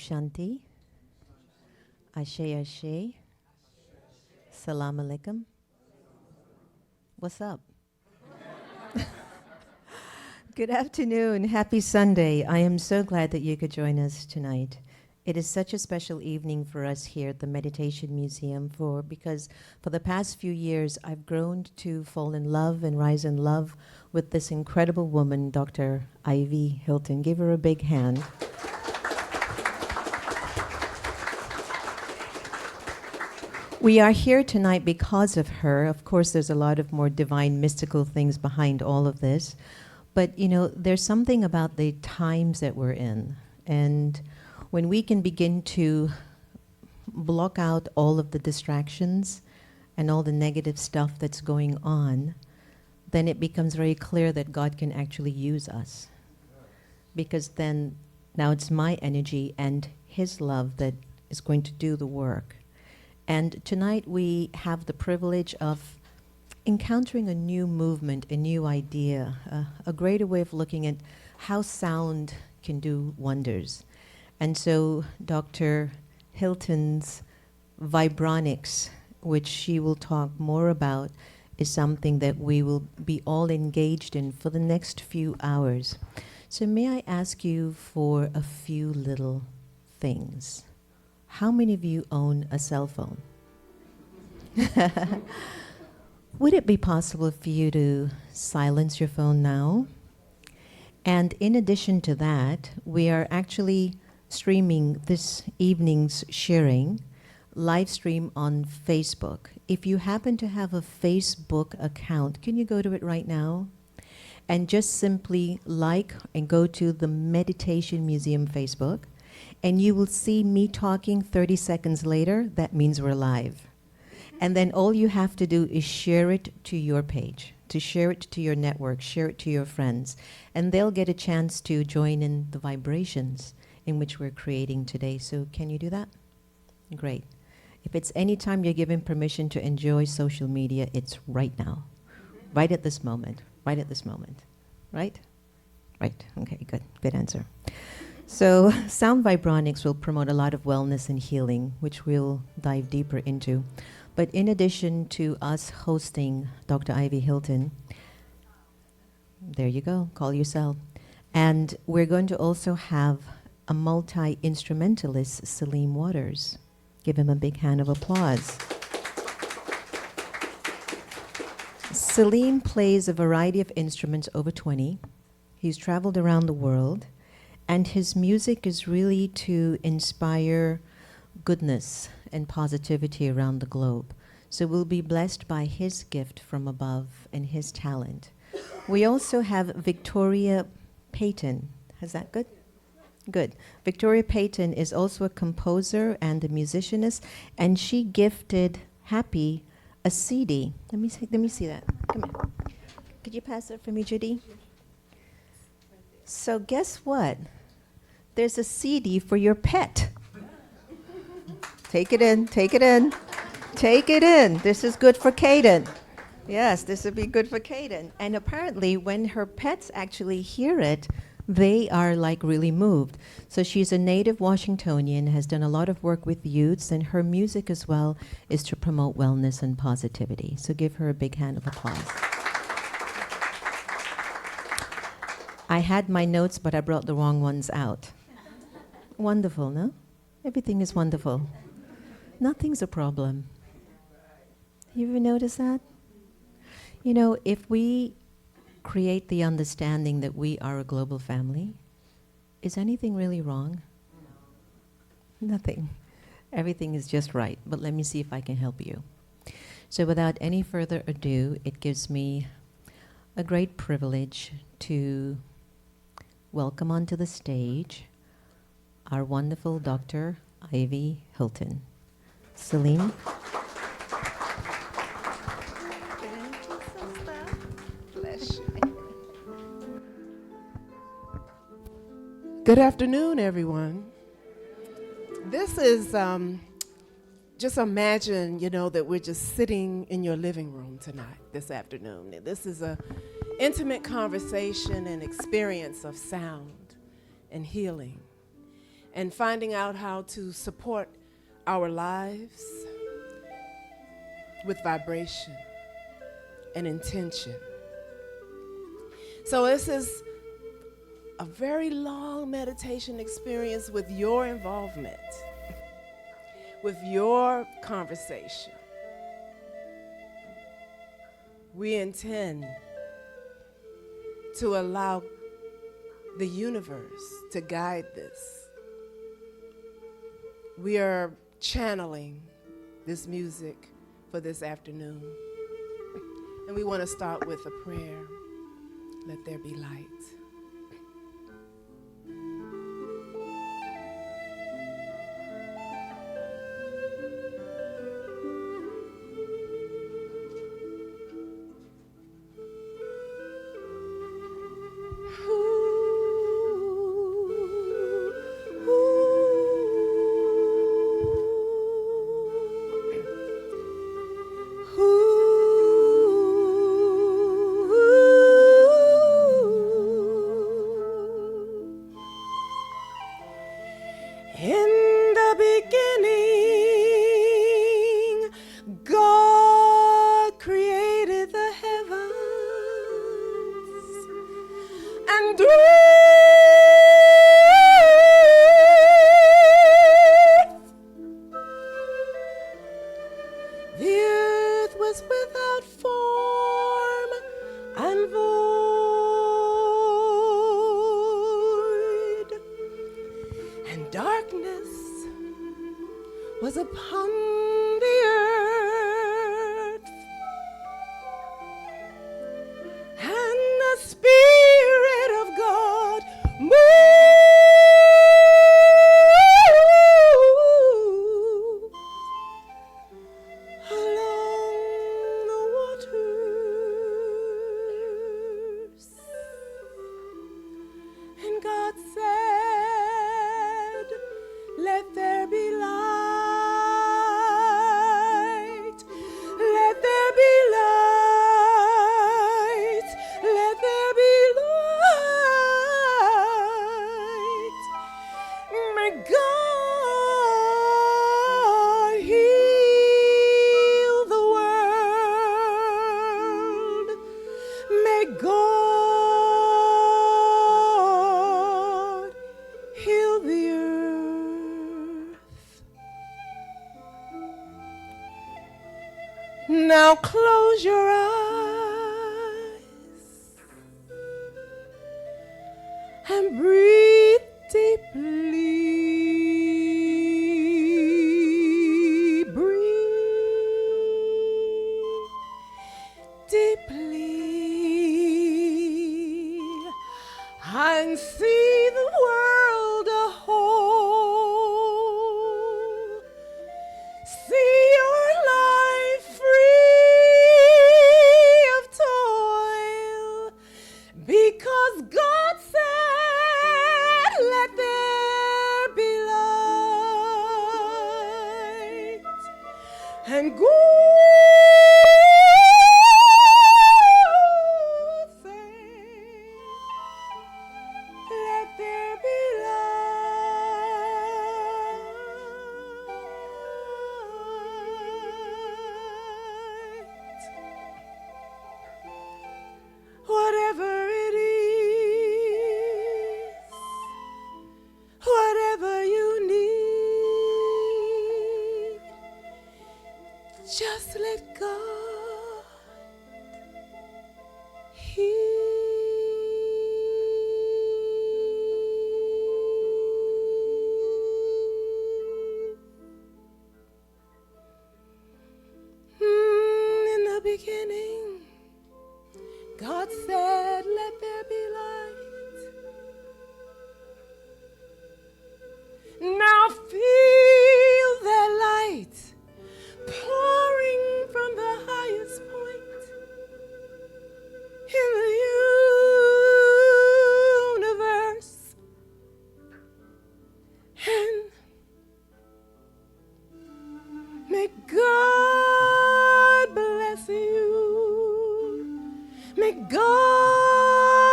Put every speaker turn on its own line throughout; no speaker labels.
Shanti. Ashe Ashe. Salam Alaikum. What's up? Good afternoon. Happy Sunday. I am so glad that you could join us tonight. It is such a special evening for us here at the Meditation Museum because for the past few years I've grown to fall in love and rise in love with this incredible woman, Dr. Ivy Hylton. Give her a big hand. We are here tonight because of her. Of course, there's a lot of more divine, mystical things behind all of this. But, you know, there's something about the times that we're in. And when we can begin to block out all of the distractions and all the negative stuff that's going on, then it becomes very clear that God can actually use us. Because then, now it's my energy and His love that is going to do the work. And tonight we have the privilege of encountering a new movement, a new idea, a greater way of looking at how sound can do wonders. And so Dr. Hylton's vibronics, which she will talk more about, is something that we will be all engaged in for the next few hours. So may I ask you for a few little things? How many of you own a cell phone? Would it be possible for you to silence your phone now? And in addition to that, we are actually streaming this evening's sharing, live stream on Facebook. If you happen to have a Facebook account, can you go to it right now? And just simply like and go to the Meditation Museum Facebook, and you will see me talking 30 seconds later. That means we're live. And then all you have to do is share it to your page, to share it to your network, share it to your friends, and they'll get a chance to join in the vibrations in which we're creating today. So can you do that? Great. If it's any time you're given permission to enjoy social media, it's right now, right at this moment, right at this moment, right? Right, okay, good, good answer. So sound vibronics will promote a lot of wellness and healing, which we'll dive deeper into. But in addition to us hosting Dr. Ivy Hylton, there you go, call yourself. And we're going to also have a multi-instrumentalist, Salim Waters. Give him a big hand of applause. Salim plays a variety of instruments, over 20. He's traveled around the world. And his music is really to inspire goodness and positivity around the globe. So we'll be blessed by his gift from above and his talent. We also have Victoria Peyton. Is that good? Good. Victoria Peyton is also a composer and a musicianist, and she gifted Happy a CD. Let me see that. Come here. Could you pass that for me, Judy? So guess what? There's a CD for your pet. Take it in, take it in, take it in. This is good for Kaden. Yes, this would be good for Kaden. And apparently when her pets actually hear it, they are like really moved. So she's a native Washingtonian, has done a lot of work with youths, and her music as well is to promote wellness and positivity. So give her a big hand of applause. I had my notes, but I brought the wrong ones out. Wonderful, no? Everything is wonderful. Nothing's a problem. You ever notice that? You know, if we create the understanding that we are a global family, is anything really wrong? Nothing. Everything is just right. But let me see if I can help you. So without any further ado, it gives me a great privilege to welcome onto the stage our wonderful Dr. Ivy Hylton. Salim.
Bless you. Good afternoon, everyone. This is, just imagine, you know, that we're just sitting in your living room tonight, this afternoon. And this is an intimate conversation and experience of sound and healing. and finding out how to support our lives with vibration and intention. So this is a very long meditation experience with your involvement, with your conversation. We intend to allow the universe to guide this. We are channeling this music for this afternoon. And we want to start with a prayer. Let there be light. In the beginning, God created the heavens and earth. The earth was without form and void, and darkness was upon the earth, and the Spirit of God moved along the waters. And God said, "Let there be light. Let there be light. Let there be light." May God heal the world. May God heal the earth. Now close your eyes and breathe deeply. Breathe deeply and see the world a whole. See your life free of toil, because God said, "Let there be light." And God said, "Let there be light." Whatever it is, whatever you need, just let God heal. In the beginning, God said, "Let there be light." Now feel that light pouring from the highest point in the universe, and may God bless you. May God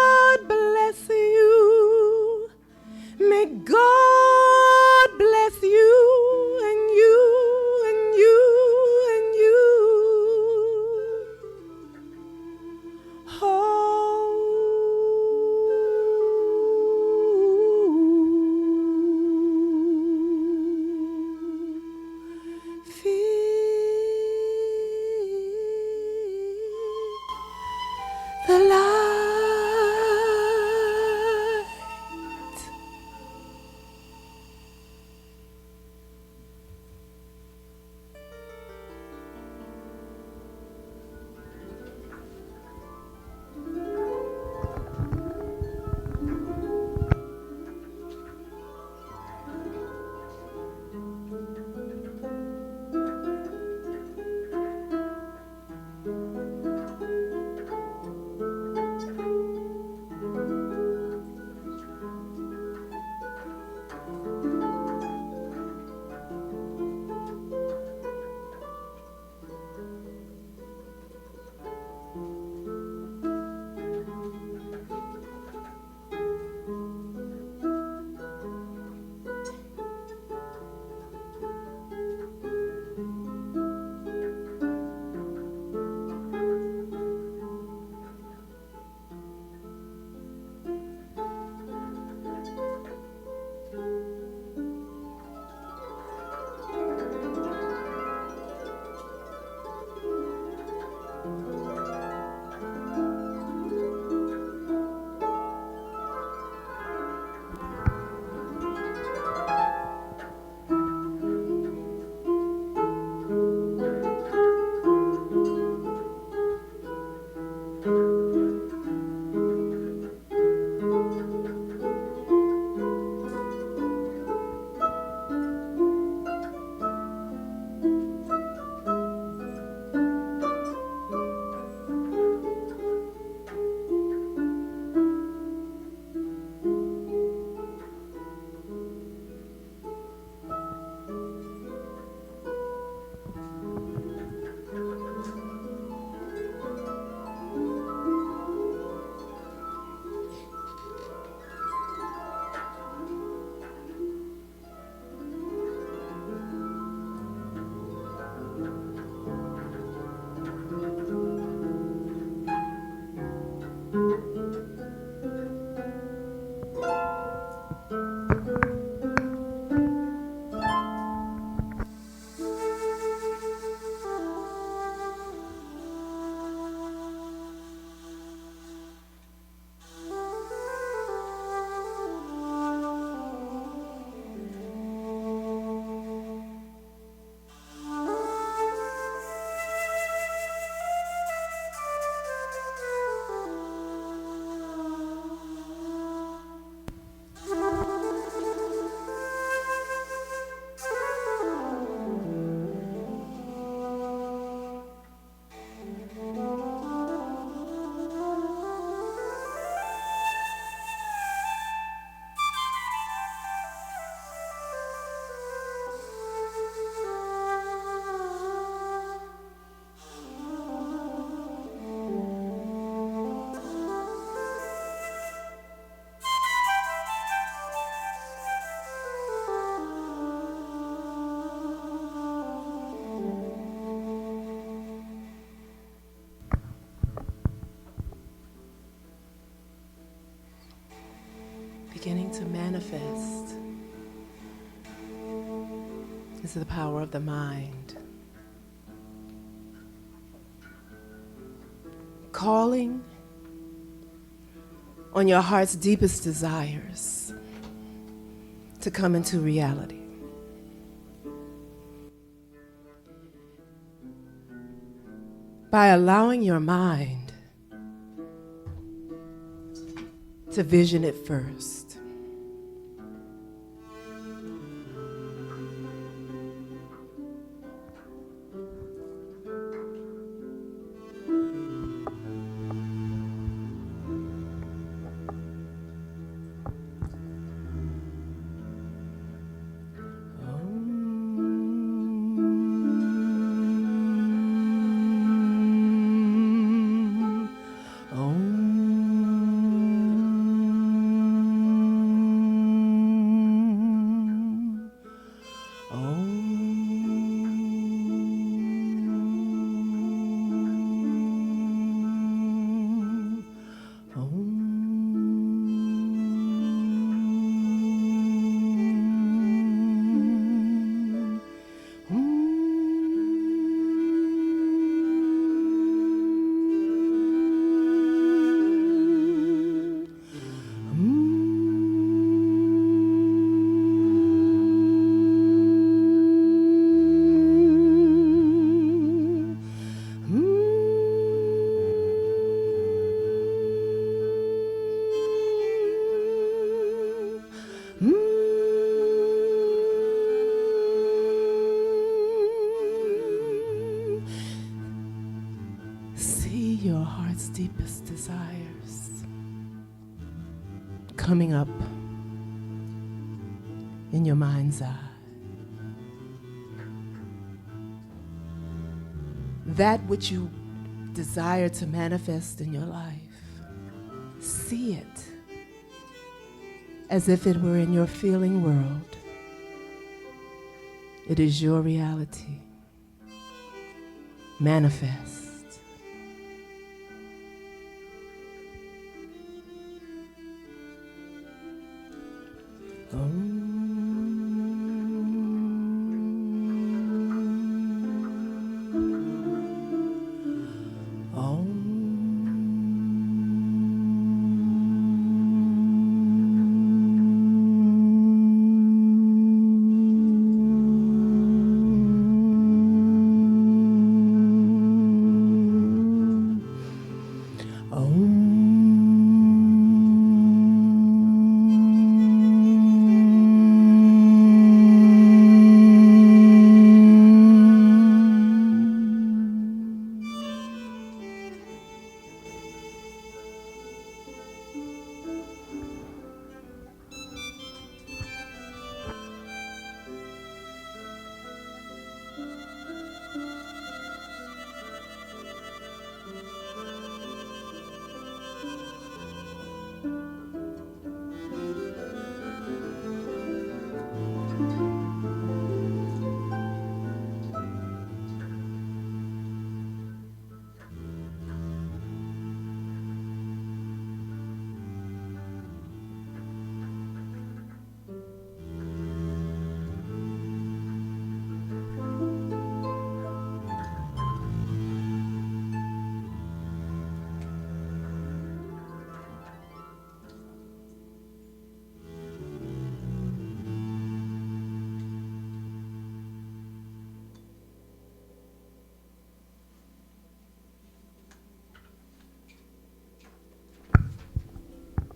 beginning to manifest. This is the power of the mind. Calling on your heart's deepest desires to come into reality. By allowing your mind to vision it first. See your heart's deepest desires coming up in your mind's eye. That which you desire to manifest in your life, see it as if it were in your feeling world. It is your reality. Manifest.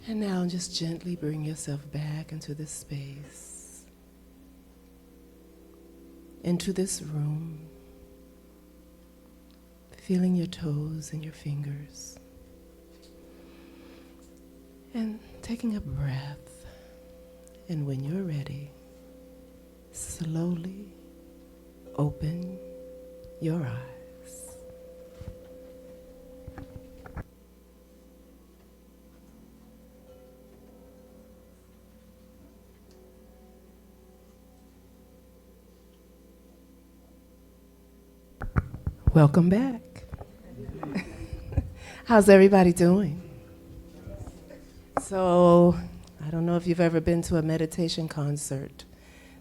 And now just gently bring yourself back into this space, into this room, feeling your toes and your fingers, and taking a breath. And when you're ready, slowly open your eyes. Welcome back. How's everybody doing? So I don't know if you've ever been to a meditation concert.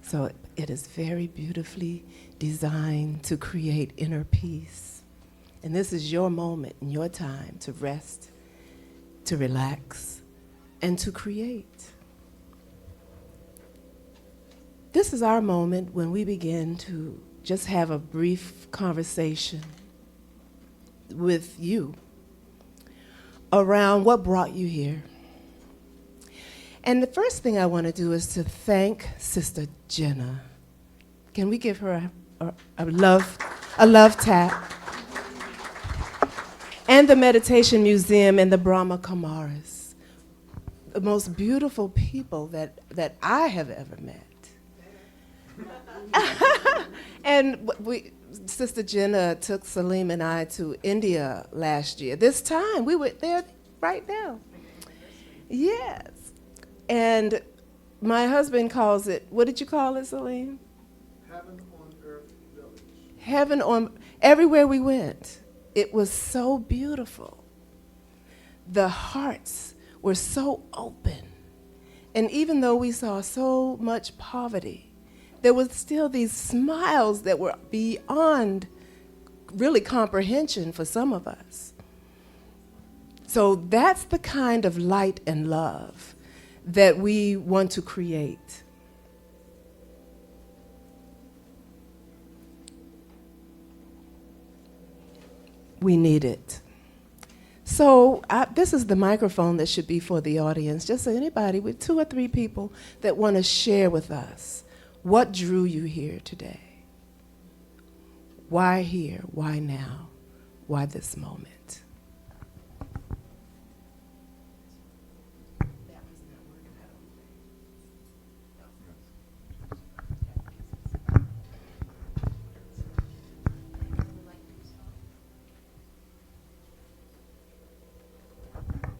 So it is very beautifully designed to create inner peace. And this is your moment and your time to rest, to relax, and to create. This is our moment when we begin to just have a brief conversation with you around what brought you here. And the first thing I want to do is to thank Sister Jenna. Can we give her a love tap? And the Meditation Museum and the Brahma Kumaris, the most beautiful people that I have ever met. And Sister Jenna took Salim and I to India last year. This time, we were there right now. Yes. And my husband calls it, what did you call it, Salim?
Heaven on Earth Village.
Heaven on, everywhere we went. It was so beautiful. The hearts were so open. And even though we saw so much poverty, there was still these smiles that were beyond really comprehension for some of us. So that's the kind of light and love that we want to create. We need it. So this is the microphone that should be for the audience. Just anybody with 2 or 3 people that want to share with us what drew you here today. Why here? Why now? Why this moment?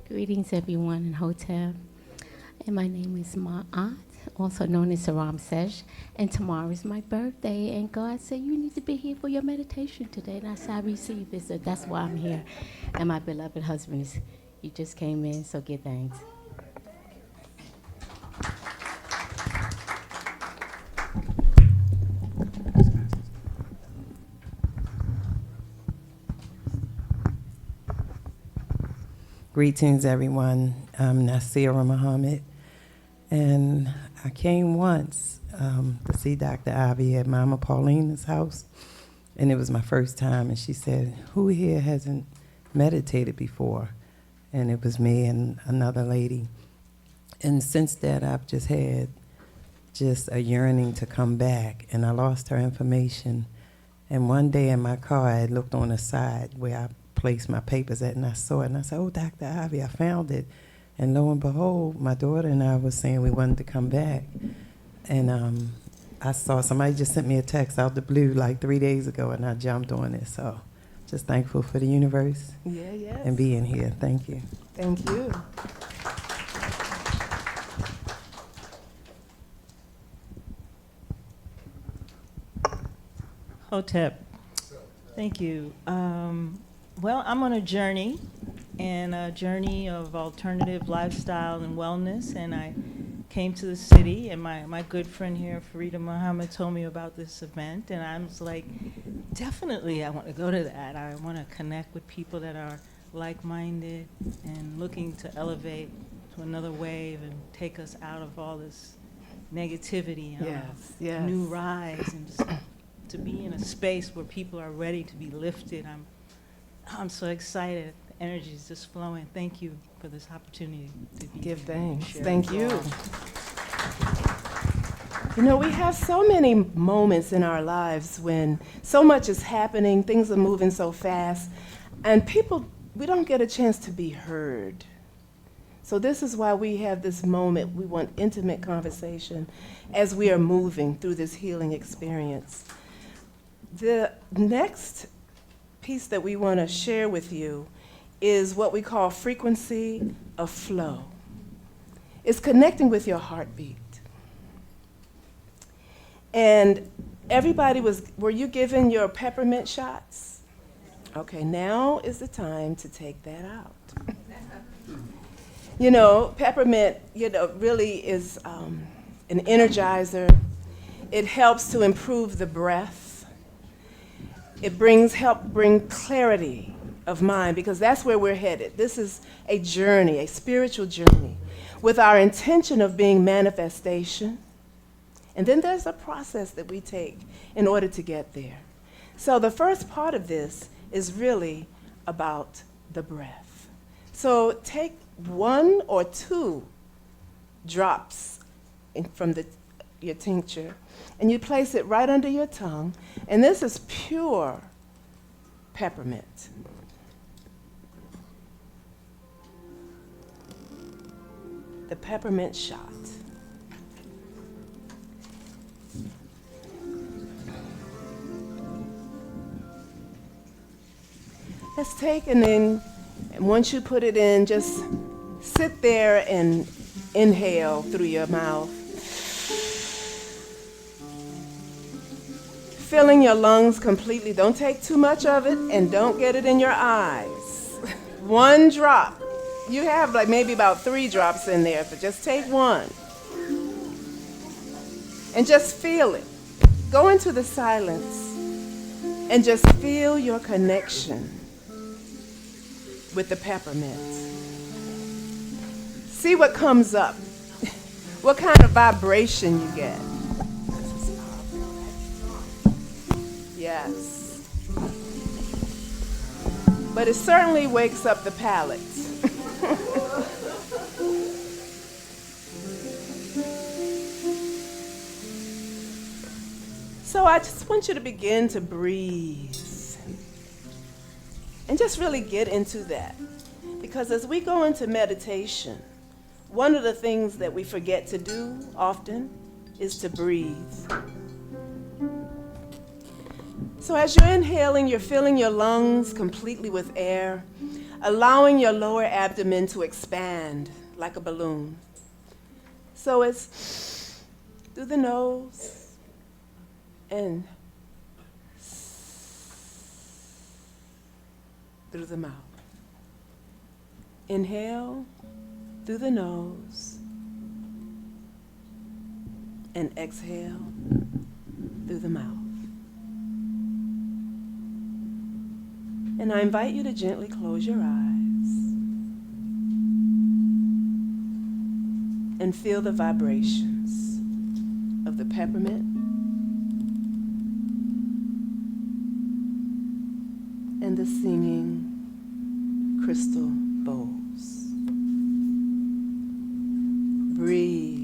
Greetings, everyone in Hotel. And my name is Ma'at, also known as Saram Sesh. And tomorrow is my birthday. And God said, you need to be here for your meditation today. And I said, I received this, so that's why I'm here. And my beloved husband, he just came in, so give thanks.
Greetings, everyone. I'm Nasira Muhammad, and I came once to see Dr. Ivy at Mama Paulina's house, and it was my first time, and she said, who here hasn't meditated before? And it was me and another lady. And since that, I've just had just a yearning to come back, and I lost her information. And one day in my car, I looked on the side where I placed my papers at, and I saw it, and I said, oh, Dr. Ivy, I found it. And lo and behold, my daughter and I was saying we wanted to come back. And I saw somebody just sent me a text out the blue like 3 days ago, and I jumped on it. So just thankful for the universe and being here. Thank you.
Thank you.
Hotep. Thank you. Well, I'm on a journey, and a journey of alternative lifestyle and wellness, and I came to the city, and my good friend here, Farida Muhammad, told me about this event, and I was like, definitely I want to go to that. I want to connect with people that are like-minded and looking to elevate to another wave and take us out of all this negativity and new rise, and just to be in a space where people are ready to be lifted. I'm so excited. The energy is just flowing. Thank you for this opportunity to be
Give
here.
thanks.
Share
Thank
with
you.
all.
You know, we have so many moments in our lives when so much is happening, things are moving so fast, and people, we don't get a chance to be heard. So this is why we have this moment. We want intimate conversation as we are moving through this healing experience. The next piece that we want to share with you is what we call frequency of flow. It's connecting with your heartbeat. And everybody were you given your peppermint shots? Okay, now is the time to take that out. You know, peppermint, really is an energizer. It helps to improve the breath. It help bring clarity of mind, because that's where we're headed. This is a journey, a spiritual journey, with our intention of being manifestation. And then there's a process that we take in order to get there. So the first part of this is really about the breath. So take 1 or 2 drops from your tincture, and you place it right under your tongue. And this is pure peppermint. The peppermint shot. Let's take, and once you put it in, just sit there and inhale through your mouth. Filling your lungs completely. Don't take too much of it, and don't get it in your eyes. 1 drop. You have like maybe about 3 drops in there, but just take 1. And just feel it. Go into the silence and just feel your connection with the peppermint. See what comes up. What kind of vibration you get. Yes. But it certainly wakes up the palate. So I just want you to begin to breathe and just really get into that. Because as we go into meditation, one of the things that we forget to do often is to breathe. So as you're inhaling, you're filling your lungs completely with air, allowing your lower abdomen to expand like a balloon. So it's through the nose and through the mouth. Inhale through the nose and exhale through the mouth. And I invite you to gently close your eyes and feel the vibrations of the peppermint and the singing crystal bowls. Breathe.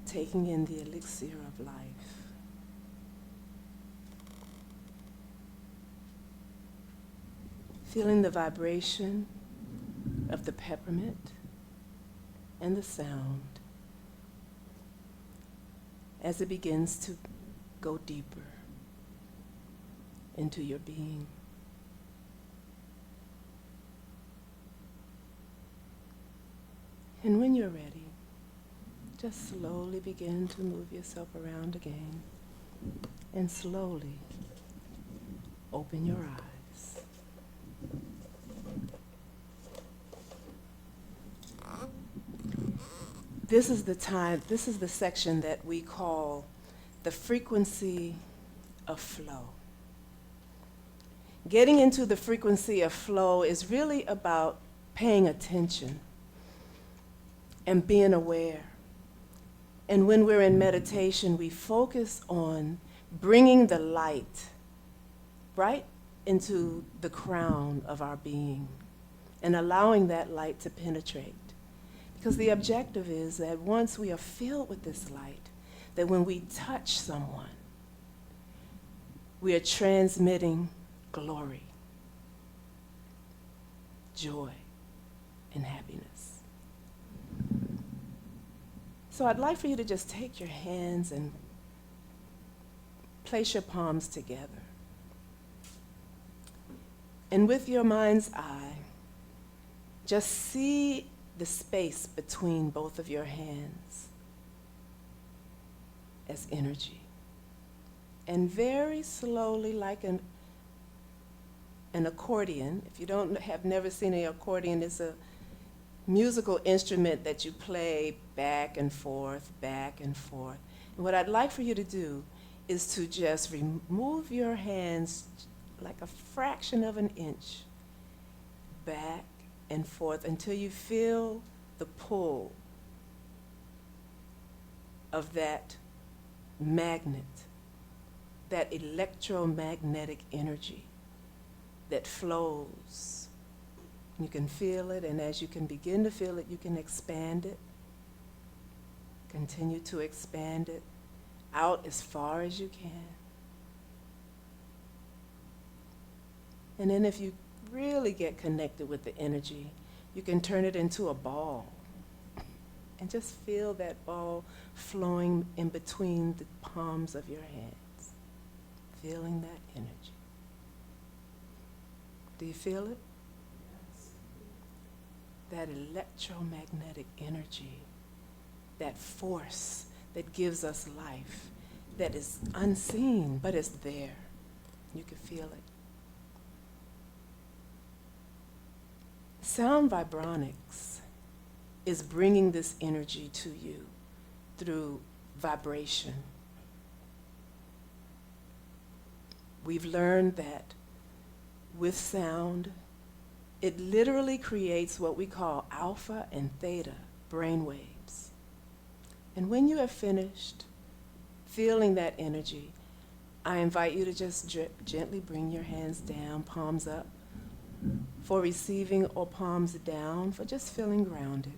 Taking in the elixir of life. Feeling the vibration of the peppermint and the sound as it begins to go deeper into your being. And when you're ready, just slowly begin to move yourself around again and slowly open your eyes. This is the section that we call the frequency of flow. Getting into the frequency of flow is really about paying attention and being aware. And when we're in meditation, we focus on bringing the light right into the crown of our being and allowing that light to penetrate. Because the objective is that once we are filled with this light, that when we touch someone, we are transmitting glory, joy, and happiness. So I'd like for you to just take your hands and place your palms together. And with your mind's eye, just see the space between both of your hands as energy. And very slowly, like an accordion, if you have never seen an accordion, it's a musical instrument that you play back and forth, back and forth. And what I'd like for you to do is to just remove your hands like a fraction of an inch back and forth until you feel the pull of that magnet, that electromagnetic energy that flows. You can feel it, and as you can begin to feel it, you can expand it. Continue to expand it out as far as you can. And then if you really get connected with the energy, you can turn it into a ball and just feel that ball flowing in between the palms of your hands, feeling that energy. Do you feel it? Yes. That electromagnetic energy, that force that gives us life, that is unseen, but it's there. You can feel it. Sound vibronics is bringing this energy to you through vibration. We've learned that with sound, it literally creates what we call alpha and theta brain waves. And when you have finished feeling that energy, I invite you to just gently bring your hands down, palms up, for receiving, or palms down for just feeling grounded.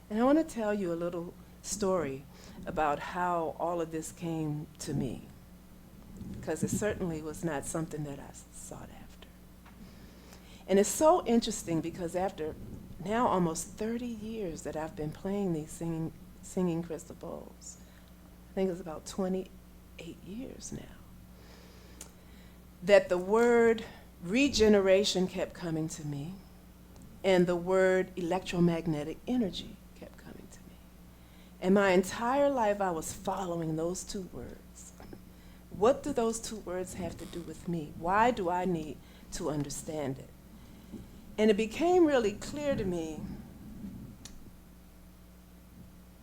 And I want to tell you a little story about how all of this came to me, because it certainly was not something that I sought after. And it's so interesting because after now almost 30 years that I've been playing these singing crystal bowls, I think it's about 28 years now, that the word regeneration kept coming to me, and the word electromagnetic energy kept coming to me. And my entire life I was following those two words. What do those two words have to do with me? Why do I need to understand it? And it became really clear to me,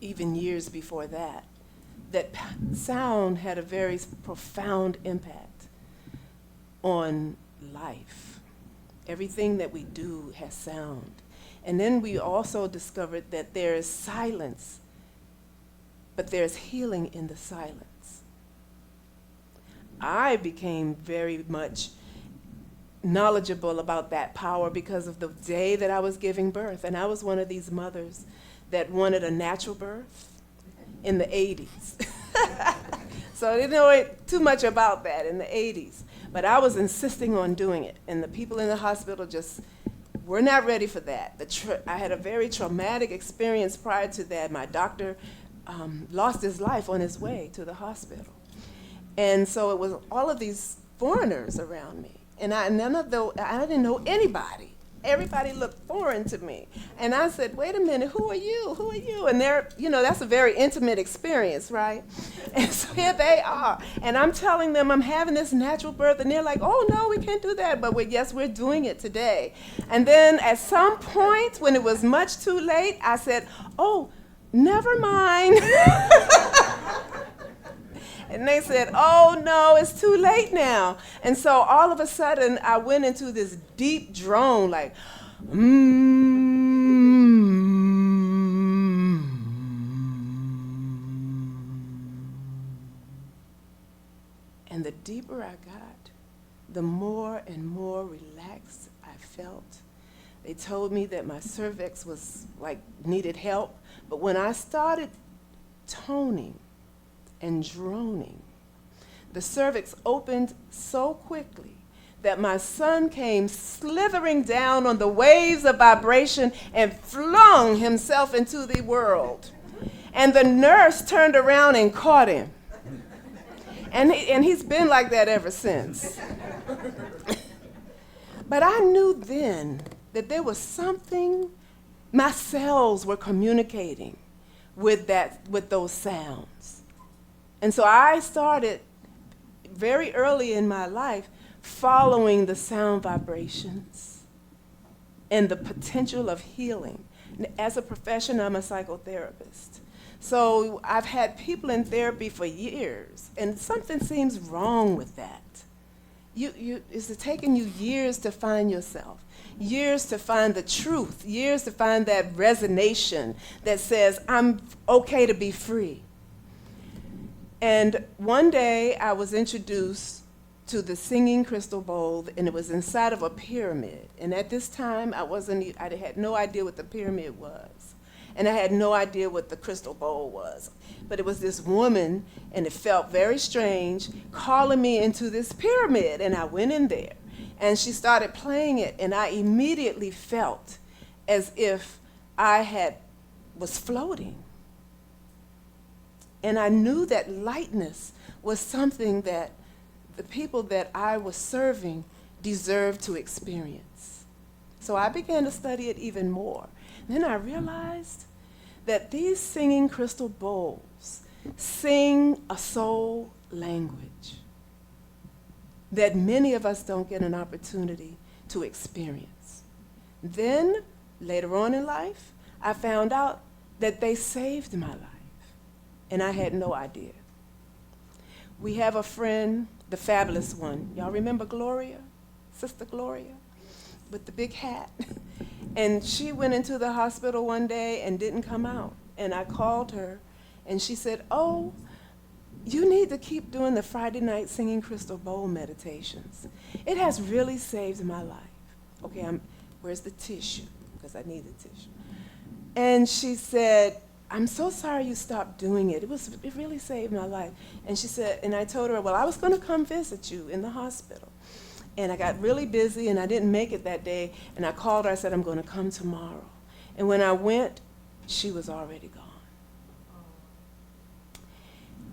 even years before that, that sound had a very profound impact on life. Everything that we do has sound. And then we also discovered that there is silence, but there's healing in the silence. I became very much knowledgeable about that power because of the day that I was giving birth. And I was one of these mothers that wanted a natural birth in the 80s. So I didn't know too much about that in the 80s. But I was insisting on doing it, and the people in the hospital just were not ready for that. I had a very traumatic experience prior to that. My doctor lost his life on his way to the hospital. And so it was all of these foreigners around me. And I didn't know anybody. Everybody looked foreign to me. And I said, wait a minute, who are you? Who are you? And they're, that's a very intimate experience, right? And so here they are. And I'm telling them I'm having this natural birth. And they're like, oh, no, we can't do that. But yes, we're doing it today. And then at some point, when it was much too late, I said, oh, never mind. And they said, oh, no, it's too late now. And so all of a sudden, I went into this deep drone, like, And the deeper I got, the more and more relaxed I felt. They told me that my cervix was needed help. But when I started toning and droning, the cervix opened so quickly that my son came slithering down on the waves of vibration and flung himself into the world. And the nurse turned around and caught him. And he's been like that ever since. But I knew then that there was something, my cells were communicating with those sounds. And so I started very early in my life following the sound vibrations and the potential of healing. As a profession, I'm a psychotherapist. So I've had people in therapy for years, and something seems wrong with that. It's taking you years to find yourself, years to find the truth, years to find that resonation that says, I'm okay to be free. And one day I was introduced to the singing crystal bowl, and it was inside of a pyramid. And at this time, I had no idea what the pyramid was. And I had no idea what the crystal bowl was. But it was this woman, and it felt very strange, calling me into this pyramid. And I went in there, and she started playing it, and I immediately felt as if I was floating. And I knew that lightness was something that the people that I was serving deserved to experience. So I began to study it even more. Then I realized that these singing crystal bowls sing a soul language that many of us don't get an opportunity to experience. Then, later on in life, I found out that they saved my life. And I had no idea. We have a friend, the fabulous one. Y'all remember Gloria? Sister Gloria? With the big hat. And she went into the hospital one day and didn't come out. And I called her, and she said, oh, you need to keep doing the Friday night singing crystal bowl meditations. It has really saved my life. Okay, where's the tissue? Because I need the tissue. And she said, I'm so sorry you stopped doing it. It really saved my life. And she said, and I told her, well, I was going to come visit you in the hospital. And I got really busy, and I didn't make it that day. And I called her. I said, I'm going to come tomorrow. And when I went, she was already gone.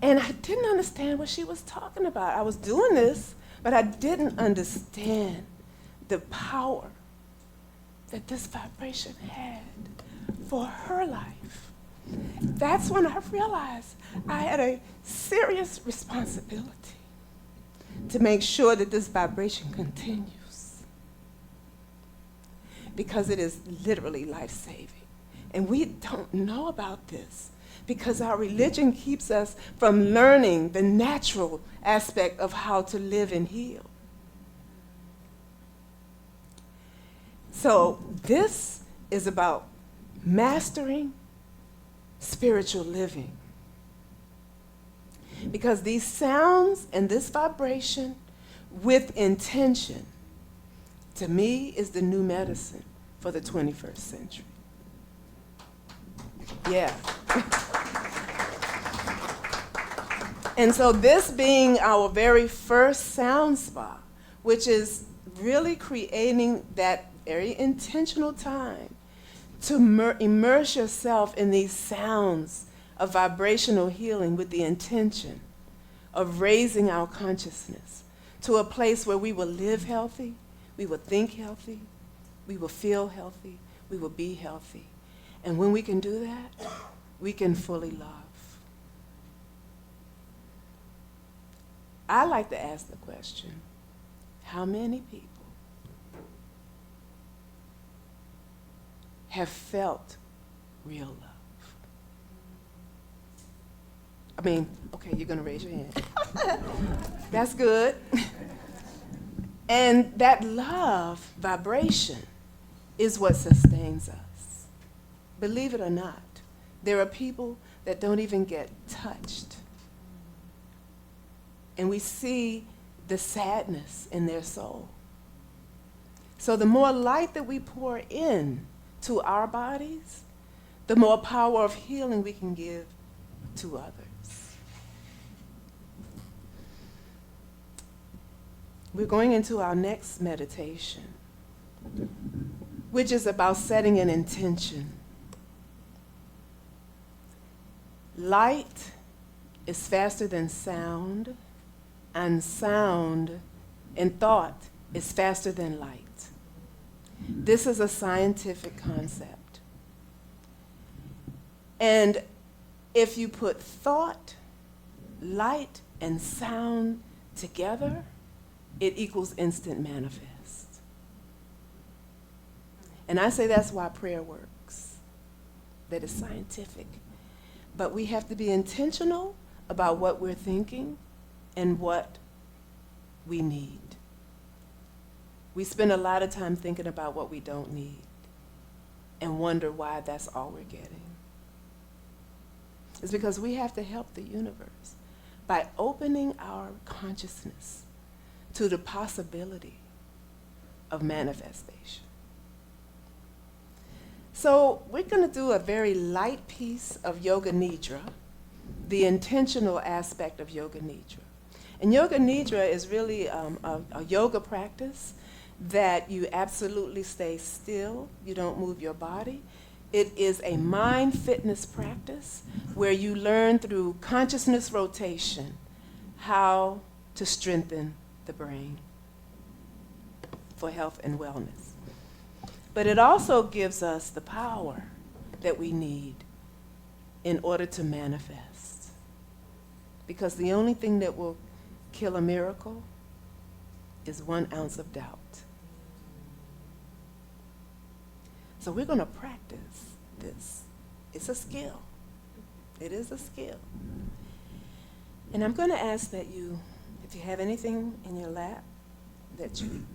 And I didn't understand what she was talking about. I was doing this, but I didn't understand the power that this vibration had for her life. That's when I realized I had a serious responsibility to make sure that this vibration continues, because it is literally life-saving. And we don't know about this because our religion keeps us from learning the natural aspect of how to live and heal. So this is about mastering spiritual living. Because these sounds and this vibration with intention, to me, is the new medicine for the 21st century. Yeah. And so this being our very first SoundSpa, which is really creating that very intentional time to immerse yourself in these sounds of vibrational healing with the intention of raising our consciousness to a place where we will live healthy, we will think healthy, we will feel healthy, we will be healthy. And when we can do that, we can fully love. I like to ask the question, how many people have felt real love? I mean, okay, you're going to raise your hand. That's good. And that love vibration is what sustains us. Believe it or not, there are people that don't even get touched. And we see the sadness in their soul. So the more light that we pour in to our bodies, the more power of healing we can give to others. We're going into our next meditation, which is about setting an intention. Light is faster than sound, and sound and thought is faster than light. This is a scientific concept. And if you put thought, light, and sound together, it equals instant manifest. And I say that's why prayer works, that is scientific. But we have to be intentional about what we're thinking and what we need. We spend a lot of time thinking about what we don't need and wonder why that's all we're getting. It's because we have to help the universe by opening our consciousness to the possibility of manifestation. So we're going to do a very light piece of Yoga Nidra, the intentional aspect of Yoga Nidra. And Yoga Nidra is really a yoga practice that you absolutely stay still, you don't move your body. It is a mind fitness practice where you learn through consciousness rotation how to strengthen the brain for health and wellness. But it also gives us the power that we need in order to manifest. Because the only thing that will kill a miracle is 1 ounce of doubt. So we're going to practice this. It's a skill. It is a skill. And I'm going to ask that you, if you have anything in your lap, that you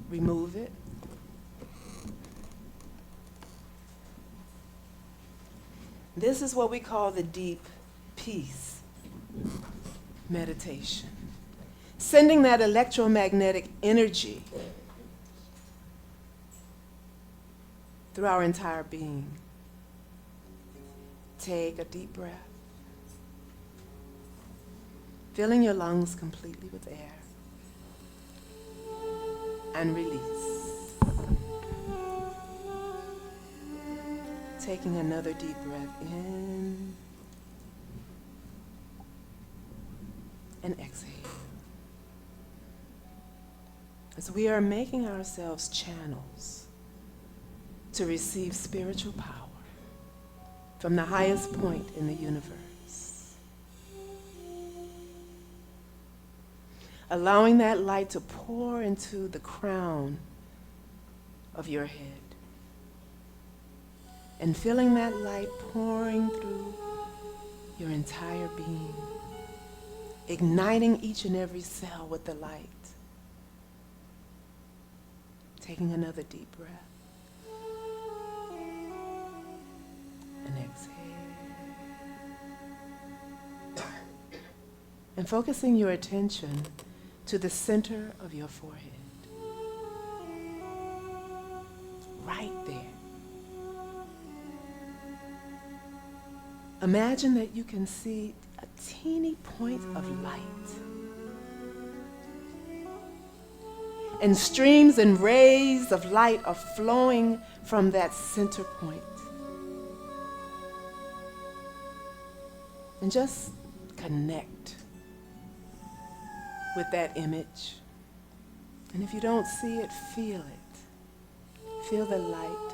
remove it. This is what we call the deep peace meditation. Sending that electromagnetic energy through our entire being. Take a deep breath. Filling your lungs completely with air. And release. Taking another deep breath in. And exhale. As we are making ourselves channels to receive spiritual power from the highest point in the universe. Allowing that light to pour into the crown of your head. And feeling that light pouring through your entire being. Igniting each and every cell with the light. Taking another deep breath. And exhale. And focusing your attention to the center of your forehead. Right there. Imagine that you can see a teeny point of light. And streams and rays of light are flowing from that center point. And just connect with that image. And if you don't see it, feel it. Feel the light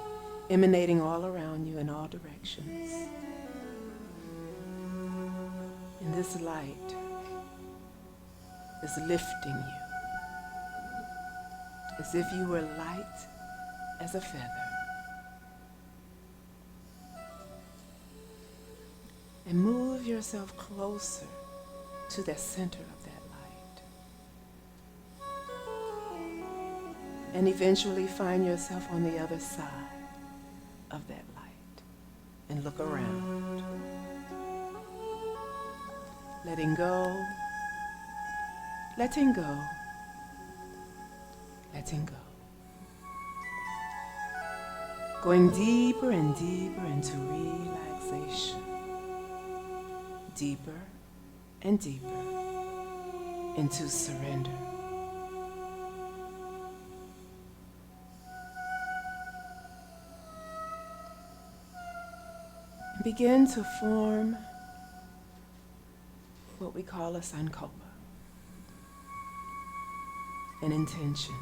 emanating all around you in all directions. And this light is lifting you as if you were light as a feather. And move yourself closer to the center of that light. And eventually find yourself on the other side of that light. And look around. Letting go, letting go, letting go. Going deeper and deeper into relaxation. Deeper and deeper into surrender. And begin to form what we call a sankalpa, an intention.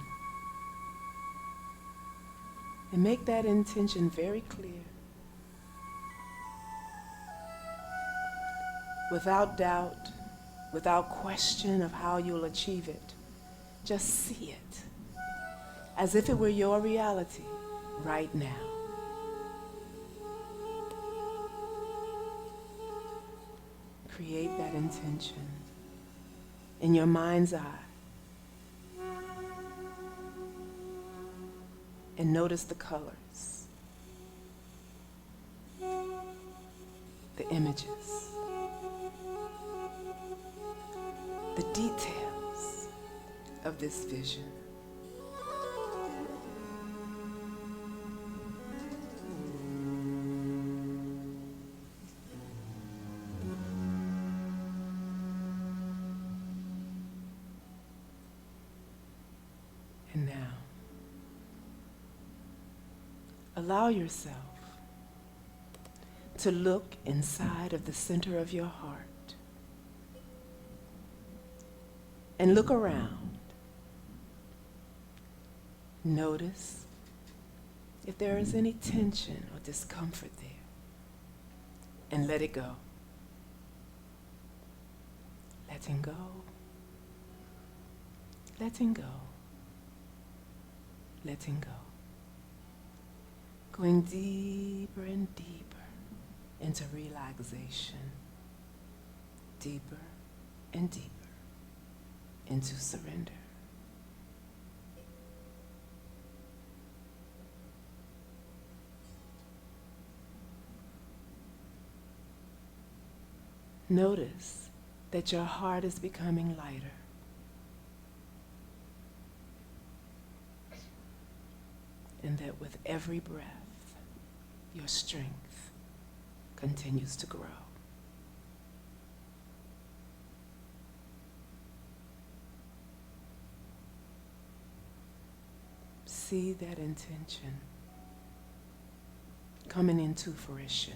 And make that intention very clear. Without doubt, without question of how you'll achieve it. Just see it as if it were your reality right now. Create that intention in your mind's eye. And notice the colors, the images, the details of this vision. And now, allow yourself to look inside of the center of your heart. And look around. Notice if there is any tension or discomfort there. And let it go. Letting go. Letting go. Letting go. Going deeper and deeper into relaxation. Deeper and deeper into surrender. Notice that your heart is becoming lighter. And that with every breath, your strength continues to grow. See that intention coming into fruition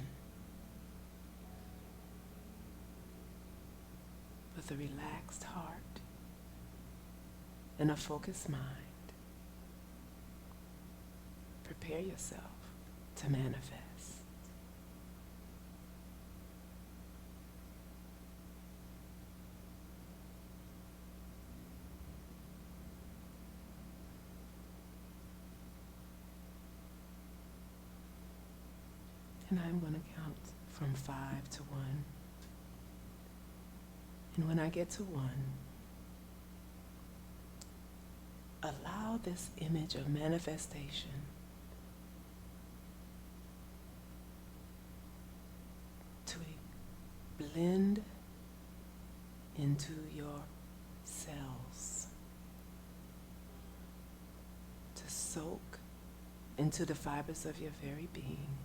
with a relaxed heart and a focused mind. Prepare yourself to manifest. And I'm going to count from 5 to 1. And when I get to 1, allow this image of manifestation to blend into your cells, to soak into the fibers of your very being.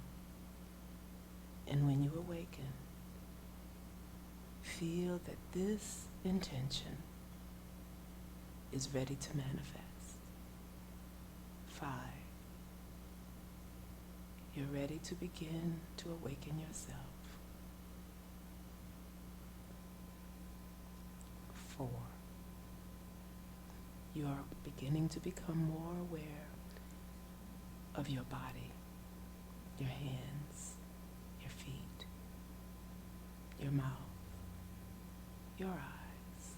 And when you awaken, feel that this intention is ready to manifest. 5. You're ready to begin to awaken yourself. 4. You are beginning to become more aware of your body, your hands, your feet, your mouth, your eyes.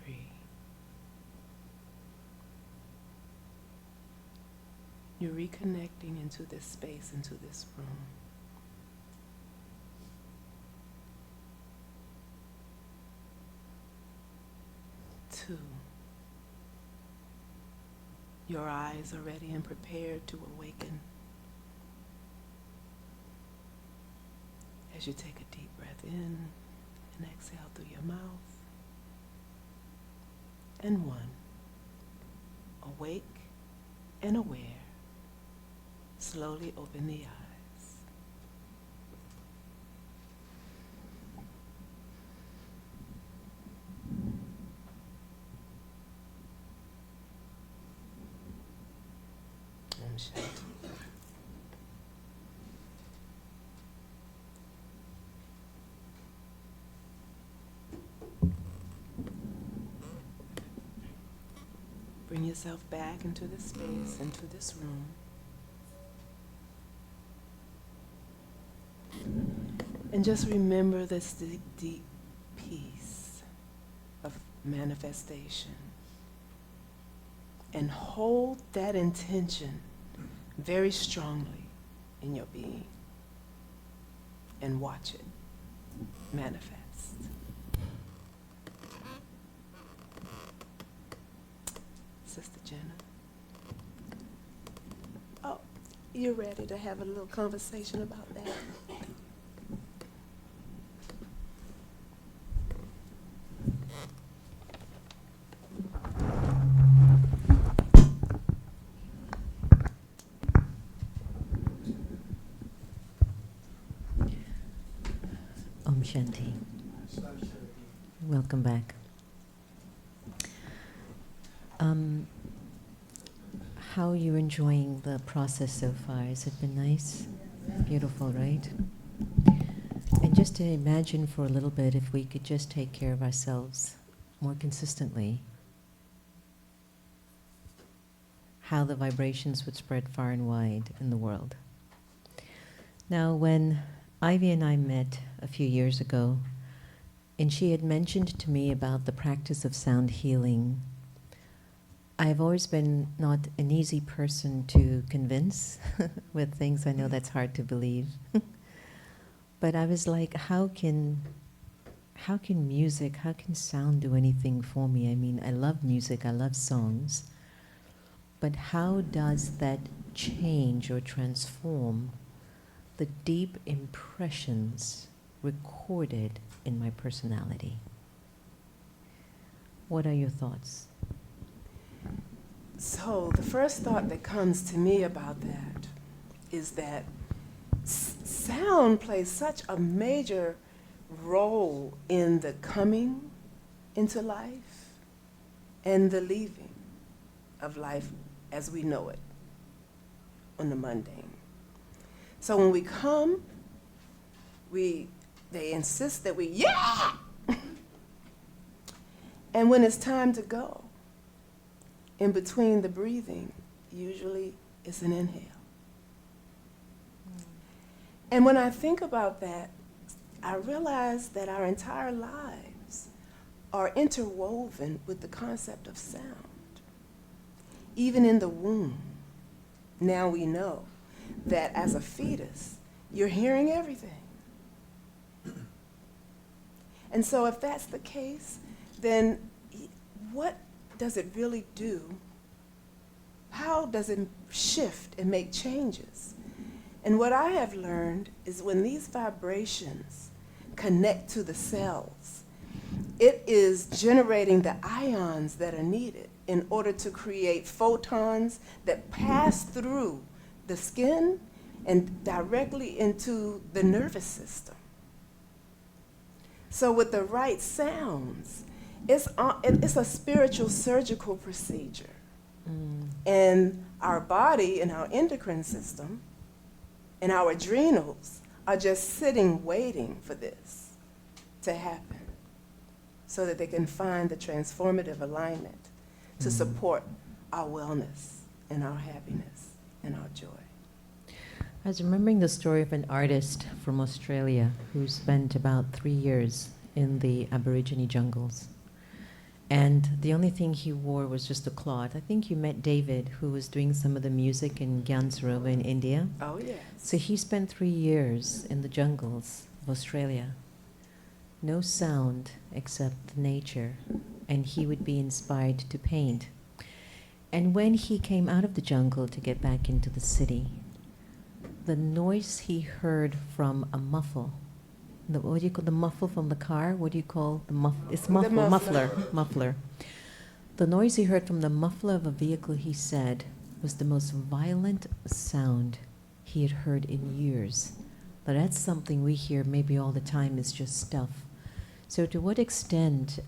3. You're reconnecting into this space, into this room. 2. Your eyes are ready and prepared to awaken as you take a deep breath in and exhale through your mouth. And 1. Awake and aware. Slowly open the eyes. Om Shanti. Bring yourself back into this space, into this room. And just remember this deep, deep peace of manifestation. And hold that intention very strongly in your being. And watch it manifest. Sister Jenna. Oh, you're ready to have a little conversation about that?
Om Shanti. Welcome back. How are you enjoying the process so far? Has it been nice? Beautiful, right? And just to imagine for a little bit, if we could just take care of ourselves more consistently, how the vibrations would spread far and wide in the world. Now, when Ivy and I met a few years ago, and she had mentioned to me about the practice of sound healing, I've always been not an easy person to convince with things. I know that's hard to believe. But I was like, how can music, how can sound do anything for me? I mean, I love music, I love songs. But how does that change or transform the deep impressions recorded in my personality? What are your thoughts?
So the first thought that comes to me about that is that sound plays such a major role in the coming into life and the leaving of life as we know it on the mundane. So when we come, they insist that we, yeah! And when it's time to go, in between the breathing, usually it's an inhale. And when I think about that, I realize that our entire lives are interwoven with the concept of sound. Even in the womb, now we know that as a fetus, you're hearing everything. And so if that's the case, then what does it really do? How does it shift and make changes? And what I have learned is when these vibrations connect to the cells, it is generating the ions that are needed in order to create photons that pass through the skin and directly into the nervous system. So with the right sounds, it's a spiritual surgical procedure. And our body and our endocrine system and our adrenals are just sitting waiting for this to happen so that they can find the transformative alignment to support our wellness and our happiness and our joy.
I was remembering the story of an artist from Australia who spent about 3 years in the Aborigine jungles. And the only thing he wore was just a cloth. I think you met David, who was doing some of the music in Gyansarova in India.
Oh, yes.
So he spent 3 years in the jungles of Australia. No sound except nature. And he would be inspired to paint. And when he came out of the jungle to get back into the city, the noise he heard from a muffle, what do you call the muffle from the car? What do you call the muffle? It's muffler. The noise he heard from the muffler of a vehicle, he said, was the most violent sound he had heard in years. But that's something we hear maybe all the time is just stuff. So to what extent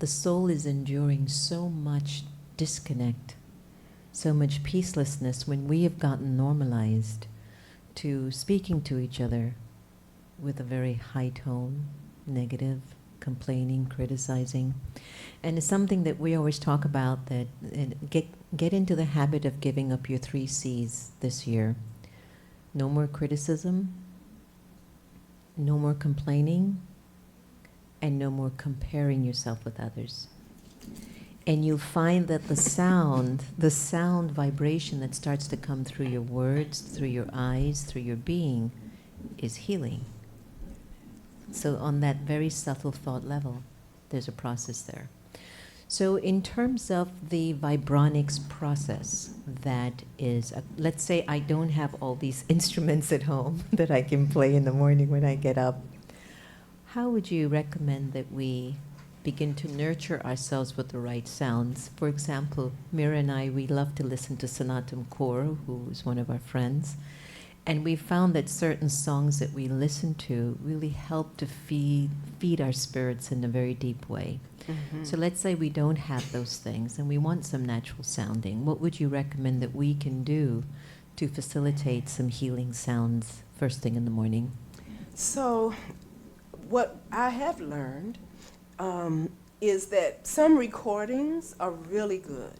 the soul is enduring so much disconnect, so much peacelessness when we have gotten normalized to speaking to each other with a very high tone, negative, complaining, criticizing. And it's something that we always talk about, that get into the habit of giving up your 3 C's this year. No more criticism, no more complaining, and no more comparing yourself with others. And you'll find that the sound vibration that starts to come through your words, through your eyes, through your being, is healing. So on that very subtle thought level, there's a process there. So in terms of the vibronics process, that is, let's say I don't have all these instruments at home that I can play in the morning when I get up. How would you recommend that we begin to nurture ourselves with the right sounds? For example, Mira and I, we love to listen to Sanatam Kaur, who is one of our friends. And we found that certain songs that we listen to really help to feed our spirits in a very deep way. Mm-hmm. So let's say we don't have those things and we want some natural sounding. What would you recommend that we can do to facilitate some healing sounds first thing in the morning?
So what I have learned is that some recordings are really good.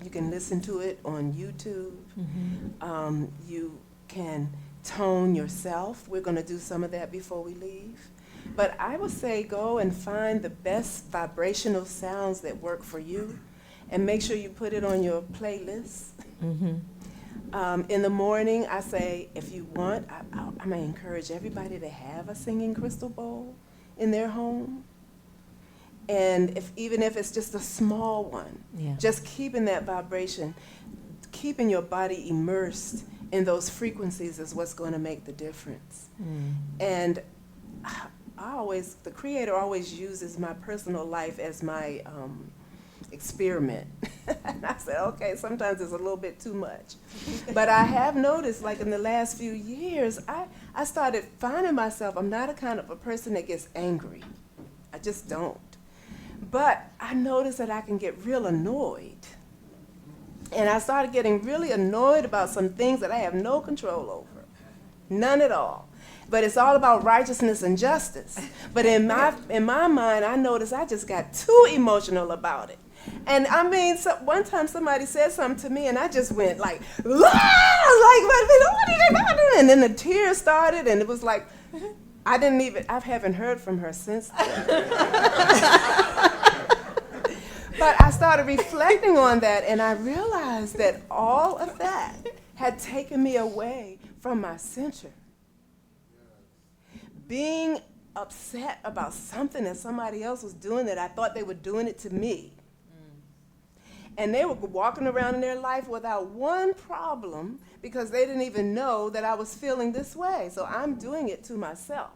You can listen to it on YouTube. Mm-hmm. You can tone yourself. We're going to do some of that before we leave. But I would say go and find the best vibrational sounds that work for you and make sure you put it on your playlist. Mm-hmm. In the morning, I say, if you want, I may encourage everybody to have a singing crystal bowl in their home. And even if it's just a small one, just keeping that vibration, keeping your body immersed in those frequencies is what's going to make the difference. Mm. And the Creator always uses my personal life as my experiment. And I said, okay, sometimes it's a little bit too much. But I have noticed, like in the last few years, I started finding myself, I'm not a kind of a person that gets angry. I just don't. But I noticed that I can get real annoyed. And I started getting really annoyed about some things that I have no control over. None at all. But it's all about righteousness and justice. But in my mind, I noticed I just got too emotional about it. And I mean, one time somebody said something to me, and I just went like, and then the tears started, and it was like, I haven't heard from her since then. But I started reflecting on that, and I realized that all of that had taken me away from my center. Being upset about something that somebody else was doing that I thought they were doing it to me. And they were walking around in their life without one problem because they didn't even know that I was feeling this way. So I'm doing it to myself.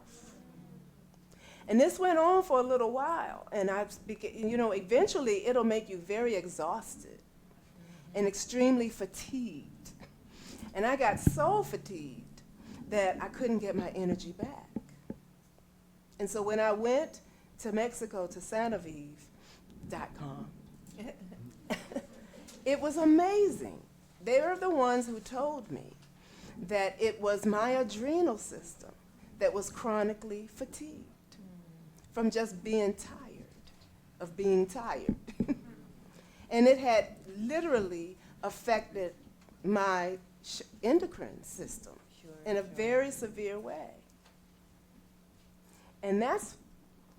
And this went on for a little while. And eventually it'll make you very exhausted and extremely fatigued. And I got so fatigued that I couldn't get my energy back. And so when I went to Mexico, to Sanoviv.com, it was amazing. They were the ones who told me that it was my adrenal system that was chronically fatigued from just being tired of being tired. And it had literally affected my endocrine system in a very severe way. And that's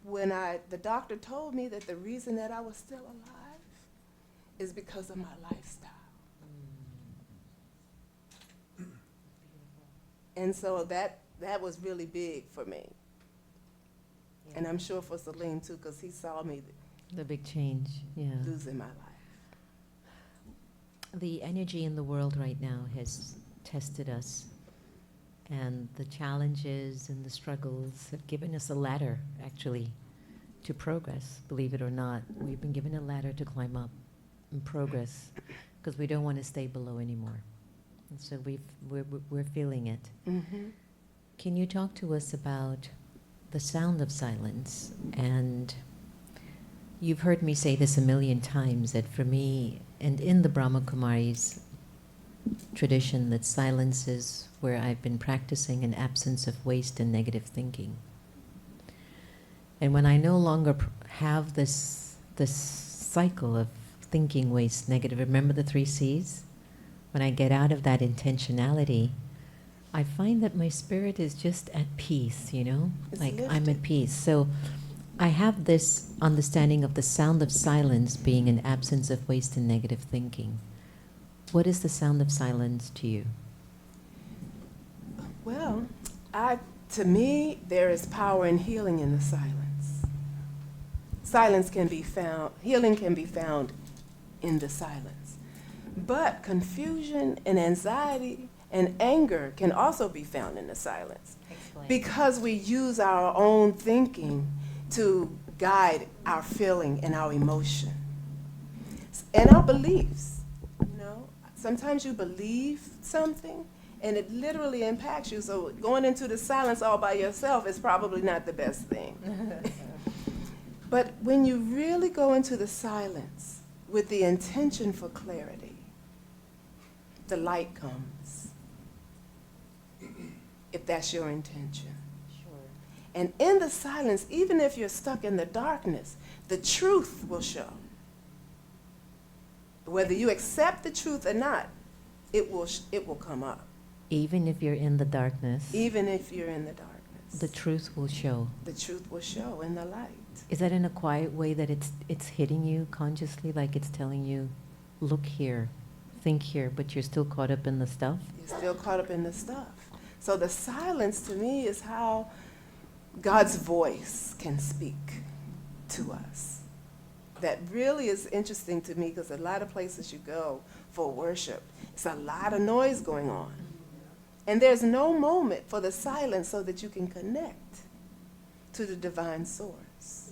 when the doctor told me that the reason that I was still alive is because of my lifestyle. And so that was really big for me.
Yeah.
And I'm sure for Salim too, because he saw me
The big change, yeah.
losing my life.
The energy in the world right now has tested us, and the challenges and the struggles have given us a ladder, actually, to progress. Believe it or not, we've been given a ladder to climb up and progress, because we don't want to stay below anymore. And so we're feeling it.
Mm-hmm.
Can you talk to us about the sound of silence? And you've heard me say this a million times, that for me, and in the Brahma Kumari's tradition, that silence is where I've been practicing an absence of waste and negative thinking. And when I no longer have this cycle of thinking, waste, negative, remember the 3 C's? When I get out of that intentionality, I find that my spirit is just at peace, you know?
It's
like I'm
lifted.
at peace. So I have this understanding of the sound of silence being an absence of waste and negative thinking. What is the sound of silence to you?
Well, to me, there is power and healing in the silence. Silence can be found, healing can be found in the silence. But confusion and anxiety and anger can also be found in the silence.
Explain.
Because we use our own thinking to guide our feeling and our emotion. And our beliefs, you know. Sometimes you believe something and it literally impacts you. So going into the silence all by yourself is probably not the best thing. But when you really go into the silence with the intention for clarity, the light comes, if that's your intention.
Sure.
And in the silence, even if you're stuck in the darkness, the truth will show. Whether you accept the truth or not, it will come up.
Even if you're in the darkness,
Even if you're in the darkness,
the truth will show.
the truth will show in the light.
Is that in a quiet way that it's hitting you consciously, like it's telling you, look here, think here, but you're still caught up in the stuff?
You're still caught up in the stuff. So the silence to me is how God's voice can speak to us. That really is interesting to me, because a lot of places you go for worship, it's a lot of noise going on. And there's no moment for the silence so that you can connect to the divine source.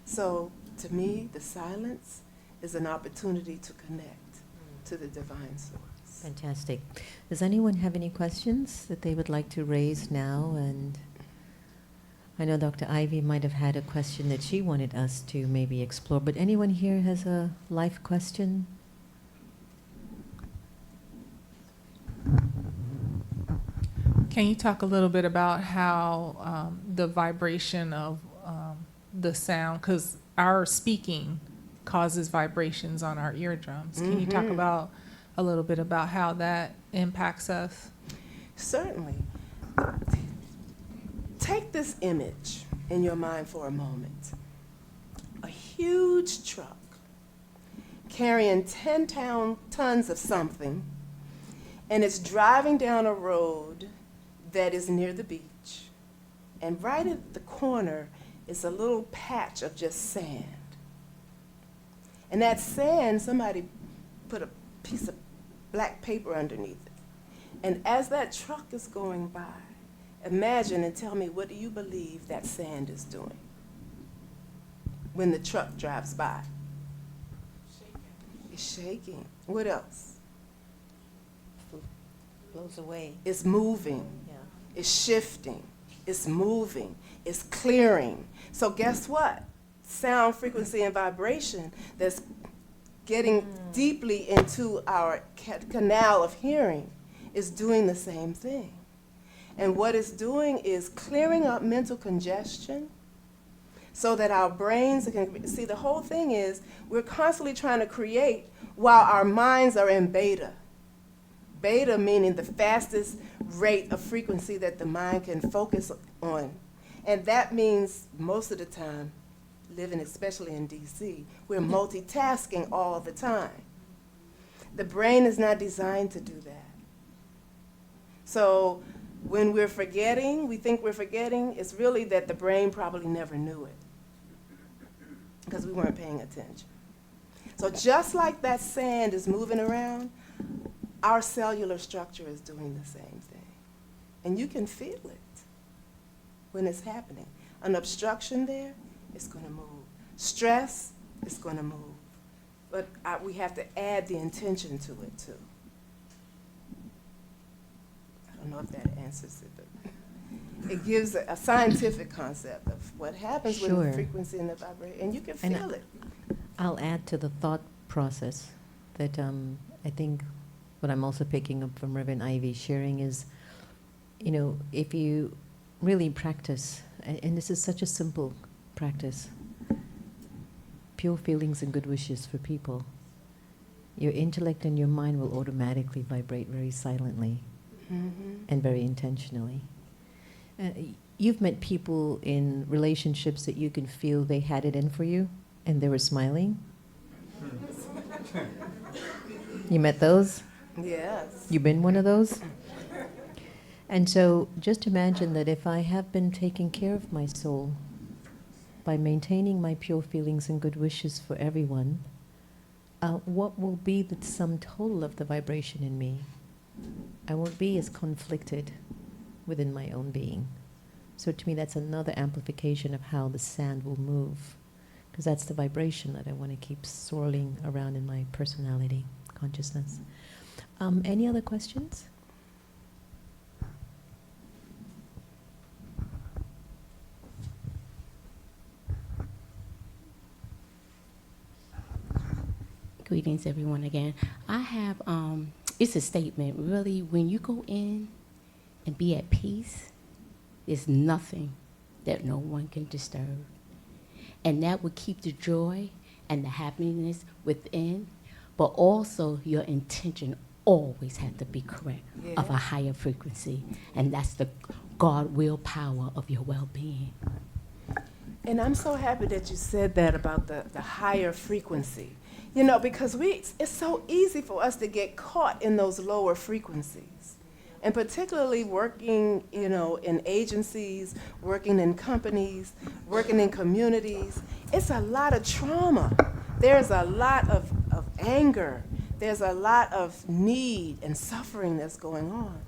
So to me, the silence is an opportunity to connect to the divine source.
Fantastic. Does anyone have any questions that they would like to raise now? And I know Dr. Ivy might have had a question that she wanted us to maybe explore, but anyone here has a life question?
Can you talk a little bit about how the vibration of the sound, because our speaking causes vibrations on our eardrums. Can you talk about a little bit about how that impacts us?
Certainly. Take this image in your mind for a moment. A huge truck carrying 10 tons of something, and it's driving down a road that is near the beach. And right at the corner is a little patch of just sand. And that sand, somebody put a piece of black paper underneath it. And as that truck is going by, imagine and tell me, what do you believe that sand is doing when the truck drives by? Shaking. It's shaking. What else?
Blows away.
It's moving.
Yeah.
It's shifting. It's moving. It's clearing. So guess what? Sound, frequency, and vibration that's getting deeply into our canal of hearing is doing the same thing. And what it's doing is clearing up mental congestion so that our brains can see. The whole thing is we're constantly trying to create while our minds are in beta. Beta meaning the fastest rate of frequency that the mind can focus on. And that means most of the time, living especially in DC, we're multitasking all the time. The brain is not designed to do that. So when we're forgetting, we think we're forgetting, it's really that the brain probably never knew it because we weren't paying attention. So just like that sand is moving around, our cellular structure is doing the same thing. And you can feel it when it's happening. An obstruction there, it's going to move. Stress, it's going to move. But we have to add the intention to it, too. I don't know if that answers it, but it gives a scientific concept of what happens with the
Sure.
frequency and the vibration. And you can
And
feel it.
I'll add to the thought process that I think what I'm also picking up from Reverend Ivy sharing is, you know, if you really practice, and this is such a simple practice, pure feelings and good wishes for people, your intellect and your mind will automatically vibrate very silently and very intentionally. You've met people in relationships that you can feel they had it in for you and they were smiling. You met those?
Yes.
You've been one of those? And so just imagine that if I have been taking care of my soul by maintaining my pure feelings and good wishes for everyone, what will be the sum total of the vibration in me? I won't be as conflicted within my own being. So to me, that's another amplification of how the sand will move, because that's the vibration that I want to keep swirling around in my personality, consciousness. Any other questions?
Greetings, everyone, again. I have, it's a statement, really, when you go in and be at peace, there's nothing that no one can disturb. And that will keep the joy and the happiness within, but also your intention always have to be correct, of a higher frequency. And that's the God will power of your well-being.
And I'm so happy that you said that about the higher frequency. You know, because it's so easy for us to get caught in those lower frequencies. And particularly working, you know, in agencies, working in companies, working in communities, it's a lot of trauma. There's a lot of anger. There's a lot of need and suffering that's going on.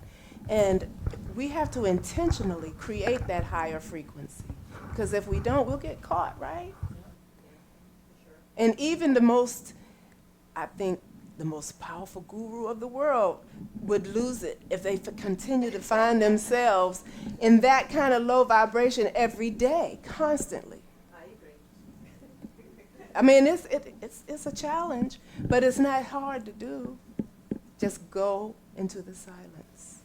And we have to intentionally create that higher frequency. Because if we don't, we'll get caught, right? And even I think the most powerful guru of the world would lose it if they continue to find themselves in that kind of low vibration every day, constantly. I agree. I mean, it's a challenge, but it's not hard to do. Just go into the silence.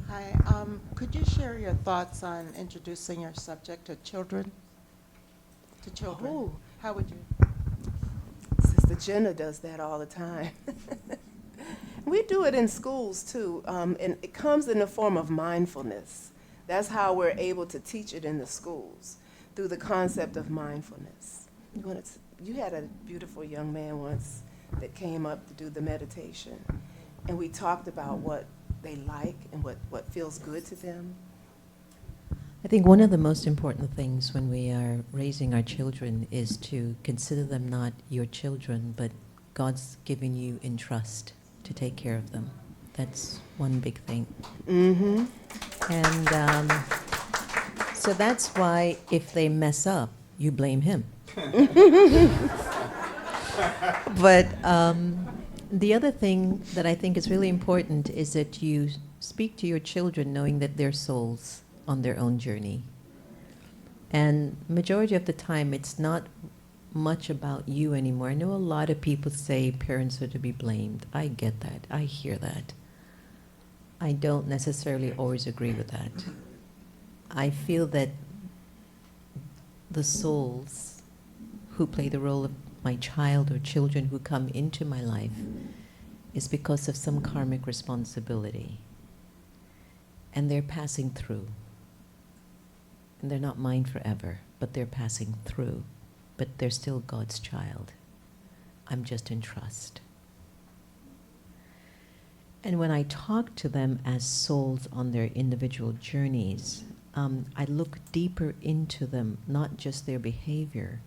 Hi, could you share your thoughts on introducing your subject to children?
Oh.
How would you?
Sister Jenna does that all the time. We do it in schools too, and it comes in the form of mindfulness. That's how we're able to teach it in the schools, through the concept of mindfulness. You had a beautiful young man once that came up to do the meditation, and we talked about what they like and what feels good to them.
I think one of the most important things when we are raising our children is to consider them not your children, but God's given you in trust to take care of them. That's one big thing.
Mm-hmm.
And so that's why if they mess up, you blame him. But The other thing that I think is really important is that you speak to your children knowing that they're souls on their own journey. And majority of the time, it's not much about you anymore. I know a lot of people say parents are to be blamed. I get that. I hear that. I don't necessarily always agree with that. I feel that the souls who play the role of my child or children who come into my life is because of some karmic responsibility. And they're passing through. And they're not mine forever, but they're passing through. But they're still God's child. I'm just in trust. And when I talk to them as souls on their individual journeys, I look deeper into them, not just their behavior,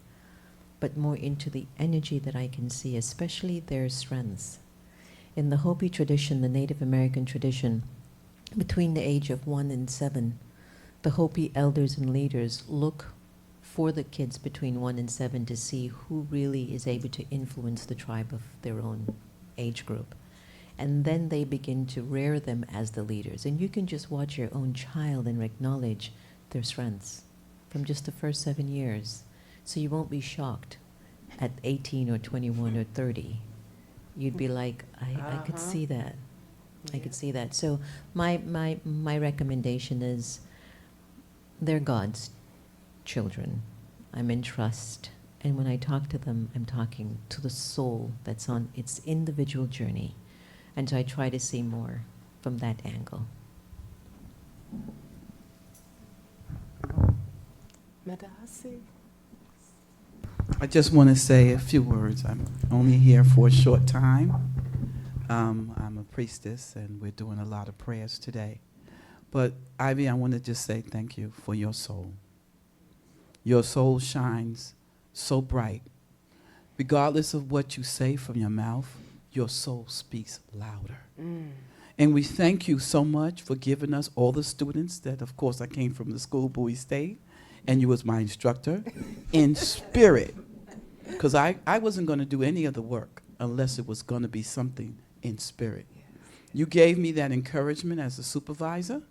but more into the energy that I can see, especially their strengths. In the Hopi tradition, the Native American tradition, between the age of 1 and 7, the Hopi elders and leaders look for the kids between 1 and 7 to see who really is able to influence the tribe of their own age group. And then they begin to rear them as the leaders. And you can just watch your own child and acknowledge their strengths from just the first 7 years. So you won't be shocked at 18 or 21 or 30. You'd be like, I could see that. I could see that. So my recommendation is they're God's children. I'm in trust. And when I talk to them, I'm talking to the soul that's on its individual journey. And so I try to see more from that angle.
Madasi.
I just want to say a few words. I'm only here for a short time. I'm a priestess, and we're doing a lot of prayers today. But, Ivy, I want to just say thank you for your soul. Your soul shines so bright. Regardless of what you say from your mouth, your soul speaks louder. And we thank you so much for giving us all the students that, of course, I came from the school, Bowie State, and you was my instructor, in spirit. Because I wasn't going to do any of the work unless it was going to be something in spirit. You gave me that encouragement as a supervisor,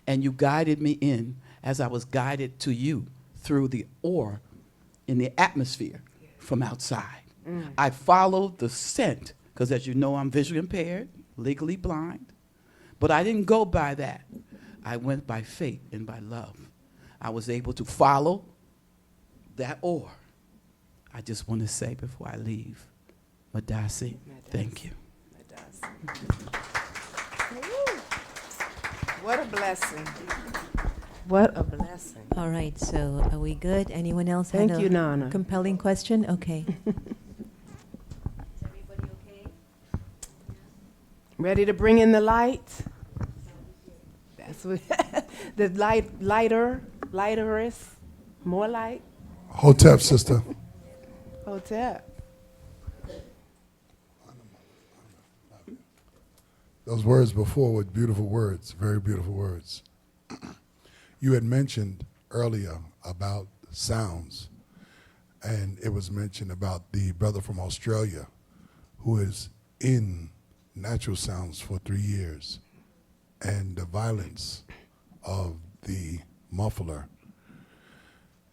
and you guided me in as I was guided to you through the aura in the atmosphere from outside. I followed the scent, because as you know, I'm visually impaired, legally blind. But I didn't go by that. I went by faith and by love. I was able to follow that aura. I just want to say before I leave, Madasi, thank you.
What a blessing. What a blessing.
All right, so are we good? Anyone else
Thank
had
you,
a
Nana.
compelling question? Okay.
Ready to bring in the light? That's what the lighterest, more light.
Hotep, sister.
Hotep.
Those words before were beautiful words, very beautiful words. You had mentioned earlier about sounds, and it was mentioned about the brother from Australia who is in natural sounds for 3 years, and the violence of the muffler,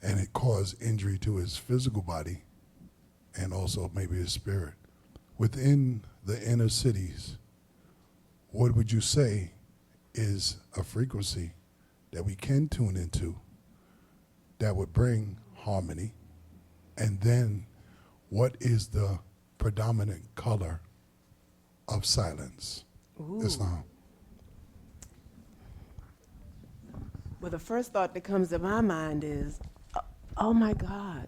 and it caused injury to his physical body and also maybe his spirit. Within the inner cities, what would you say is a frequency that we can tune into that would bring harmony? And then what is the predominant color of silence? Islam.
Well, the first thought that comes to my mind is, oh my God.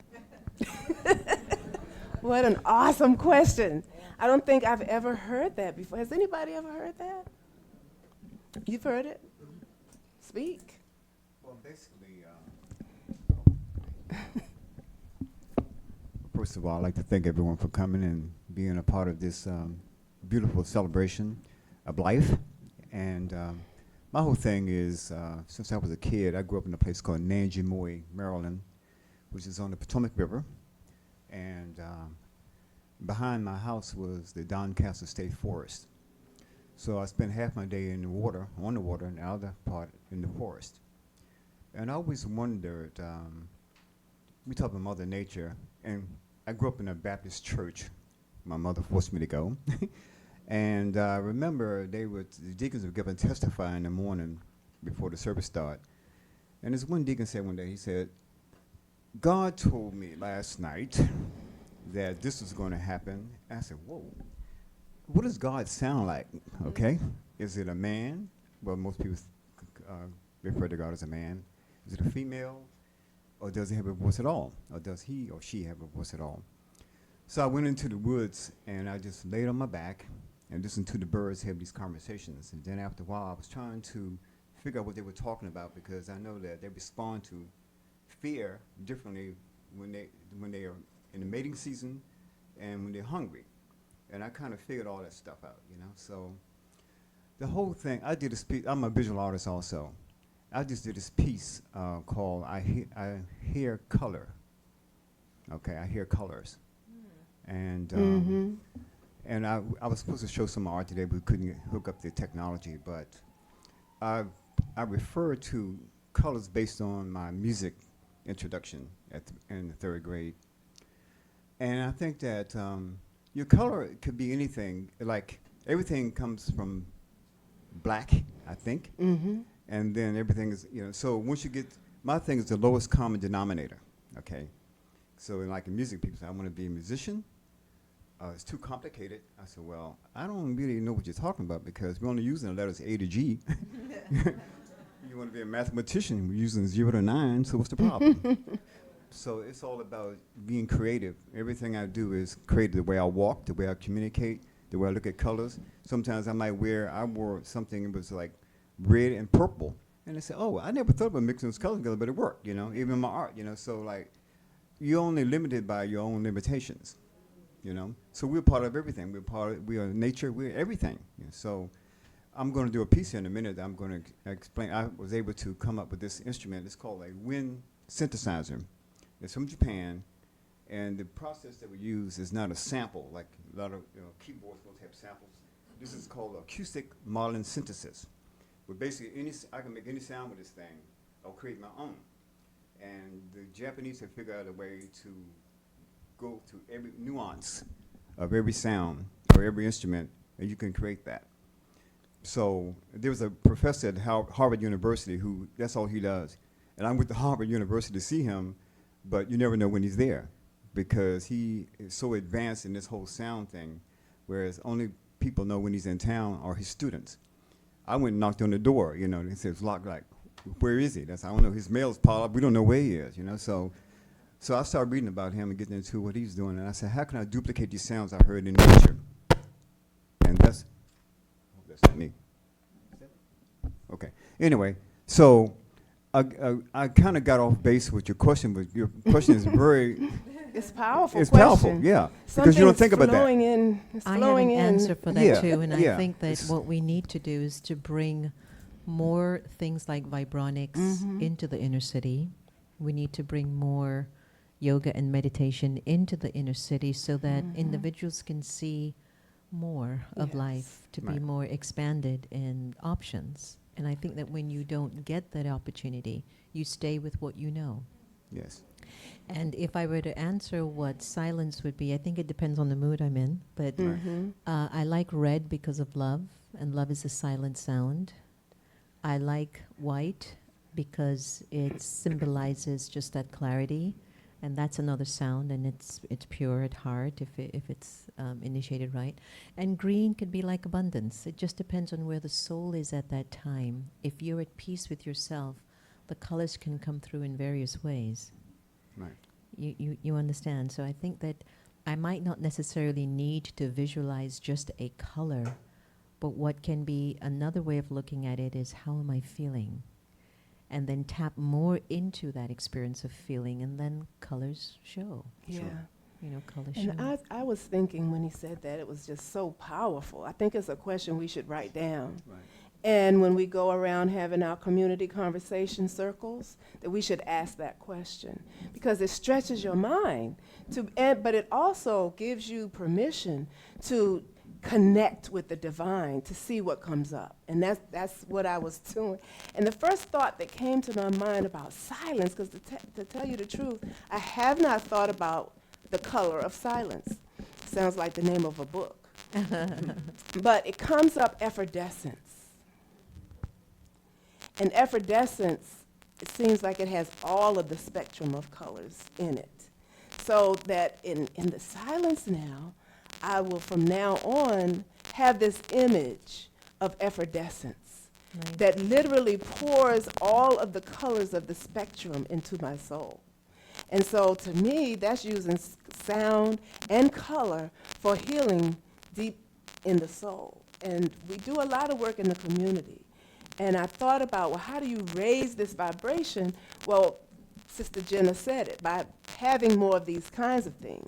What an awesome question. I don't think I've ever heard that before. Has anybody ever heard that? You've heard it? Speak.
Well, basically, first of all, I'd like to thank everyone for coming and being a part of this beautiful celebration of life. And my whole thing is, since I was a kid, I grew up in a place called Nanjemoy, Maryland, which is on the Potomac River. And behind my house was the Doncaster State Forest. So I spent half my day in the water, on the water, and the other part in the forest. And I always wondered, we talk about Mother Nature, and I grew up in a Baptist church. My mother forced me to go. And I remember the deacons would give and testify in the morning before the service started. And this one deacon said one day, he said, God told me last night that this was going to happen. And I said, whoa, what does God sound like? Okay, is it a man? Well, most people refer to God as a man. Is it a female? Or does he have a voice at all? Or does he or she have a voice at all? So I went into the woods and I just laid on my back and listened to the birds have these conversations. And then after a while, I was trying to figure out what they were talking about, because I know that they respond to fear differently when they are in the mating season and when they're hungry. And I kind of figured all that stuff out, you know. So the whole thing, I did this piece. I'm a visual artist also. I just did this piece called I Hear Color. Okay, I hear colors. And and I was supposed to show some art today, but we couldn't hook up the technology. But I refer to colors based on my music introduction in the 3rd grade. And I think that your color could be anything. Like, everything comes from black, I think. And then everything is, you know, so once you get, my thing is the lowest common denominator, okay? So like in music, people say, I want to be a musician. It's too complicated. I said, well, I don't really know what you're talking about, because we're only using the letters A to G. You want to be a mathematician, we're using 0 to 9, so what's the problem? So it's all about being creative. Everything I do is creative. The way I walk, the way I communicate, the way I look at colors. Sometimes I wore something that was like red and purple. And they say, oh, I never thought about mixing those colors together, but it worked, you know, even in my art, you know. So like, you're only limited by your own limitations, you know. So we're part of everything. We are nature, we're everything. You know? So I'm going to do a piece here in a minute. I'm going to explain. I was able to come up with this instrument. It's called a wind synthesizer. It's from Japan, and the process that we use is not a sample, like a lot of keyboards will have samples. This is called acoustic modeling synthesis. But basically, I can make any sound with this thing. I'll create my own. And the Japanese have figured out a way to go to every nuance of every sound for every instrument, and you can create that. So there was a professor at Harvard University who, that's all he does. And I went to Harvard University to see him, but you never know when he's there, because he is so advanced in this whole sound thing, whereas only people know when he's in town are his students. I went and knocked on the door, you know, and he said, it's locked, like, where is he? That's, I don't know, his mail's piled up, we don't know where he is, you know. So I started reading about him and getting into what he's doing, and I said, how can I duplicate these sounds I heard in nature? And that's not me. Okay, anyway, so I kind of got off base with your question, but your question is very...
It's powerful.
It's
question.
powerful, yeah, because you don't think about that.
It's
I have
flowing
an
in.
answer for that
Yeah,
too, and
yeah.
I think that what we need to do is to bring more things like vibronics into the inner city. We need to bring more yoga and meditation into the inner city so that individuals can see more of life, to be more expanded in options. And I think that when you don't get that opportunity, you stay with what you know.
Yes.
And if I were to answer what silence would be, I think it depends on the mood I'm in. But I like red because of love, and love is a silent sound. I like white because it symbolizes just that clarity, and that's another sound, and it's pure at heart if it's initiated right. And green could be like abundance. It just depends on where the soul is at that time. If you're at peace with yourself, the colors can come through in various ways.
Right.
You understand? So I think that I might not necessarily need to visualize just a color, but what can be another way of looking at it is, how am I feeling? And then tap more into that experience of feeling, and then colors show.
Yeah.
Sure.
You know, colors show.
And I was thinking when he said that, it was just so powerful. I think it's a question we should write down.
Right.
And when we go around having our community conversation circles, that we should ask that question, because it stretches your mind, but it also gives you permission to connect with the divine, to see what comes up. And that's what I was doing. And the first thought that came to my mind about silence, because to tell you the truth, I have not thought about the color of silence. Sounds like the name of a book. But it comes up effervescence. And effervescence, it seems like it has all of the spectrum of colors in it. So that in the silence now, I will from now on have this image of effervescence that literally pours all of the colors of the spectrum into my soul. And so to me, that's using sound and color for healing deep in the soul. And we do a lot of work in the community. And I thought about, well, how do you raise this vibration? Well, Sister Jenna said it, by having more of these kinds of things.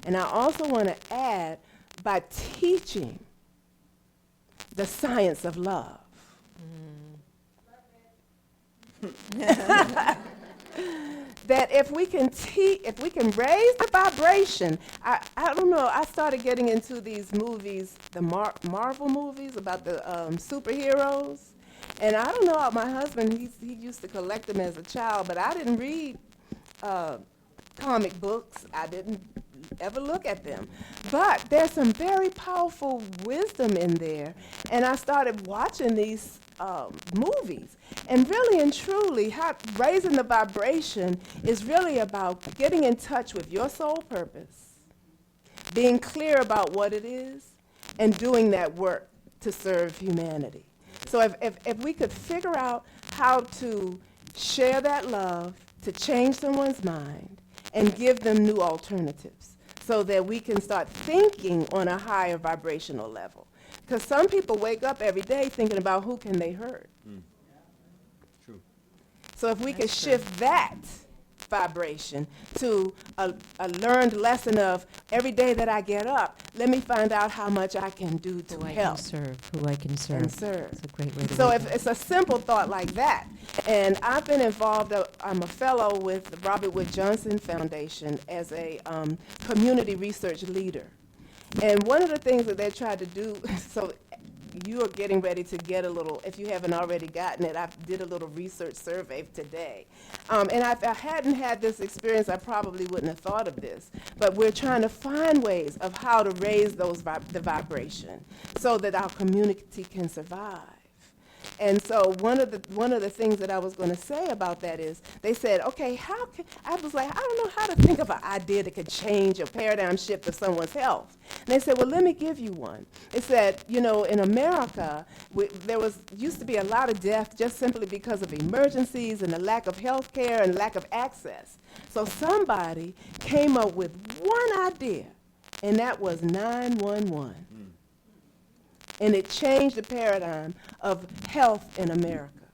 And I also want to add, by teaching the science of love. That if we can raise the vibration, I don't know, I started getting into these movies, the Marvel movies about the superheroes. And I don't know, my husband, he used to collect them as a child, but I didn't read comic books. I didn't ever look at them. But there's some very powerful wisdom in there. And I started watching these movies. And really and truly, raising the vibration is really about getting in touch with your soul purpose, being clear about what it is, and doing that work to serve humanity. So if we could figure out how to share that love, to change someone's mind, and give them new alternatives, so that we can start thinking on a higher vibrational level. Because some people wake up every day thinking about who can they hurt.
True.
So if we could shift that vibration to a learned lesson of every day that I get up, let me find out how much I can do to help.
Who I can serve.
And serve.
It's a great way to
So
wake
if
up.
it's a simple thought like that, and I've been involved, I'm a fellow with the Robert Wood Johnson Foundation as a community research leader. And one of the things that they tried to do, so you are getting ready to get a little, if you haven't already gotten it, I did a little research survey today. And if I hadn't had this experience, I probably wouldn't have thought of this. But we're trying to find ways of how to raise the vibration so that our community can survive. And so one of the things that I was going to say about that is, they said, okay, I was like, I don't know how to think of an idea that could change a paradigm shift of someone's health. And they said, well, let me give you one. They said, in America, there used to be a lot of death just simply because of emergencies and the lack of health care and lack of access. So somebody came up with one idea, and that was 911. And it changed the paradigm of health in America,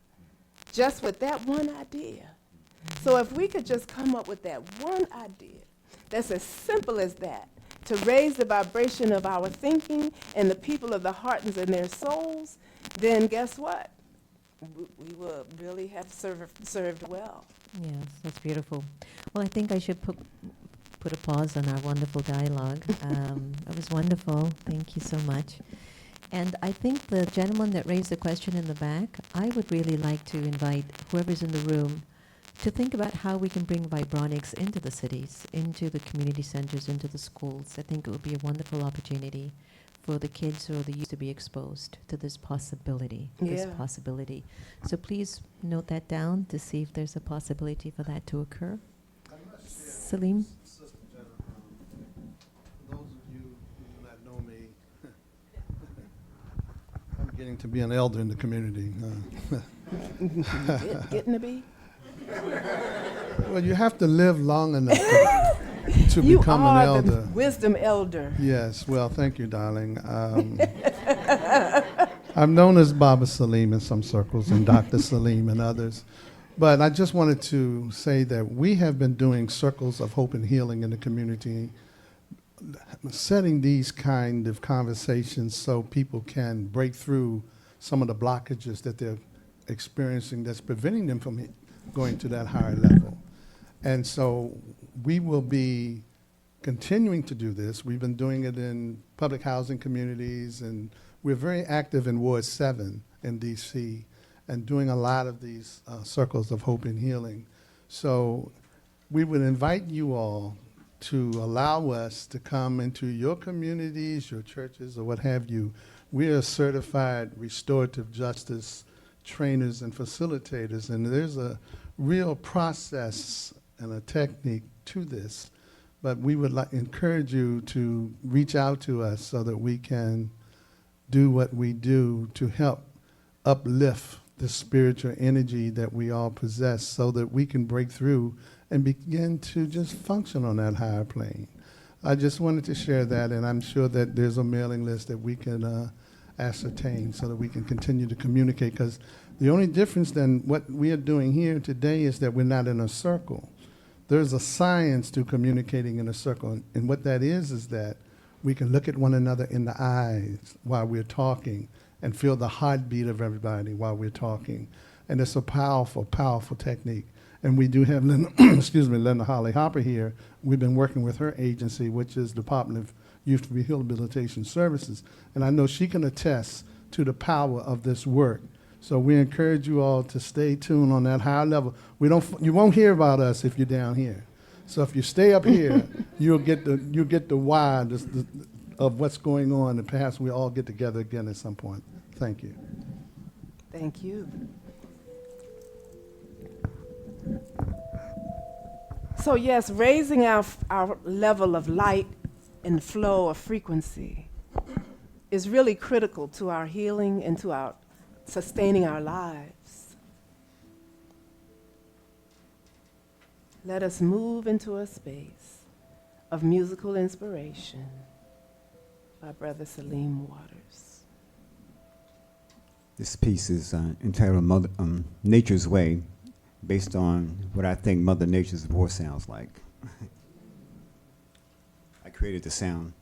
just with that one idea. So if we could just come up with that one idea that's as simple as that, to raise the vibration of our thinking and the people of the heart and their souls, then guess what? We will really have served well.
Yes, that's beautiful. Well, I think I should put a pause on our wonderful dialogue. It was wonderful. Thank you so much. And I think the gentleman that raised the question in the back, I would really like to invite whoever's in the room to think about how we can bring vibronics into the cities, into the community centers, into the schools. I think it would be a wonderful opportunity for the kids or the youth to be exposed to this possibility. So please note that down to see if there's a possibility for that to occur. Salim?
Sister Jenna, for those of you who do not know me, I'm getting to be an elder in the community.
Getting to be?
Well, you have to live long enough to
You
become
are
an elder.
the wisdom elder.
Yes, well, thank you, darling. I'm known as Baba Salim in some circles and Dr. Salim and others. But I just wanted to say that we have been doing circles of hope and healing in the community, setting these kind of conversations so people can break through some of the blockages that they're experiencing that's preventing them from going to that higher level. And so we will be continuing to do this. We've been doing it in public housing communities, and we're very active in Ward 7 in DC and doing a lot of these circles of hope and healing. So we would invite you all to allow us to come into your communities, your churches, or what have you. We are certified restorative justice trainers and facilitators, and there's a real process and a technique to this. But we would encourage you to reach out to us so that we can do what we do to help uplift the spiritual energy that we all possess so that we can break through and begin to just function on that higher plane. I just wanted to share that, and I'm sure that there's a mailing list that we can ascertain so that we can continue to communicate, because the only difference than what we are doing here today is that we're not in a circle. There's a science to communicating in a circle, and what that is that we can look at one another in the eyes while we're talking and feel the heartbeat of everybody while we're talking. And it's a powerful, powerful technique. And we do have Linda, Linda Holly Hopper here. We've been working with her agency, which is Department of Youth Rehabilitation Services. And I know she can attest to the power of this work. So we encourage you all to stay tuned on that higher level. You won't hear about us if you're down here. So if you stay up here, you'll get the why of what's going on, and perhaps we all get together again at some point. Thank you.
Thank you. So yes, raising our level of light and flow of frequency is really critical to our healing and to our sustaining our lives. Let us move into a space of musical inspiration by Brother Salim Waters.
This piece is entitled Nature's Way, based on what I think Mother Nature's voice sounds like. I created the sound.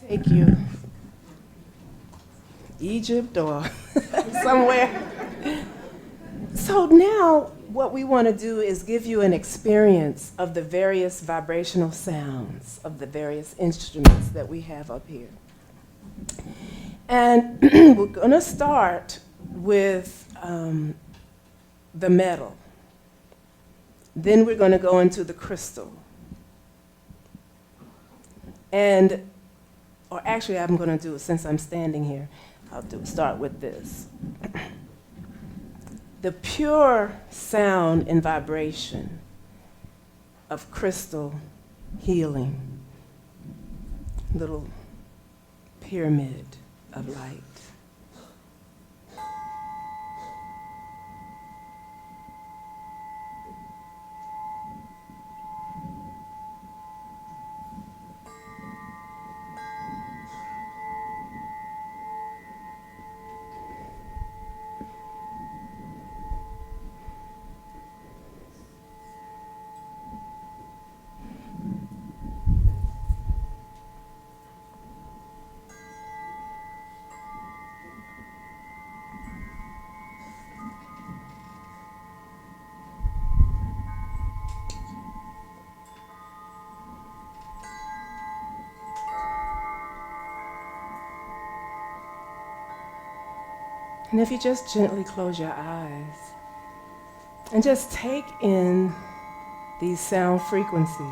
take you Egypt or somewhere. So now what we want to do is give you an experience of the various vibrational sounds of the various instruments that we have up here. And we're going to start with the metal. Then we're going to go into the crystal. And, or actually I'm going to do it since I'm standing here. I'll start with this. The pure sound and vibration of crystal healing, little pyramid of light. And if you just gently close your eyes and just take in these sound frequencies.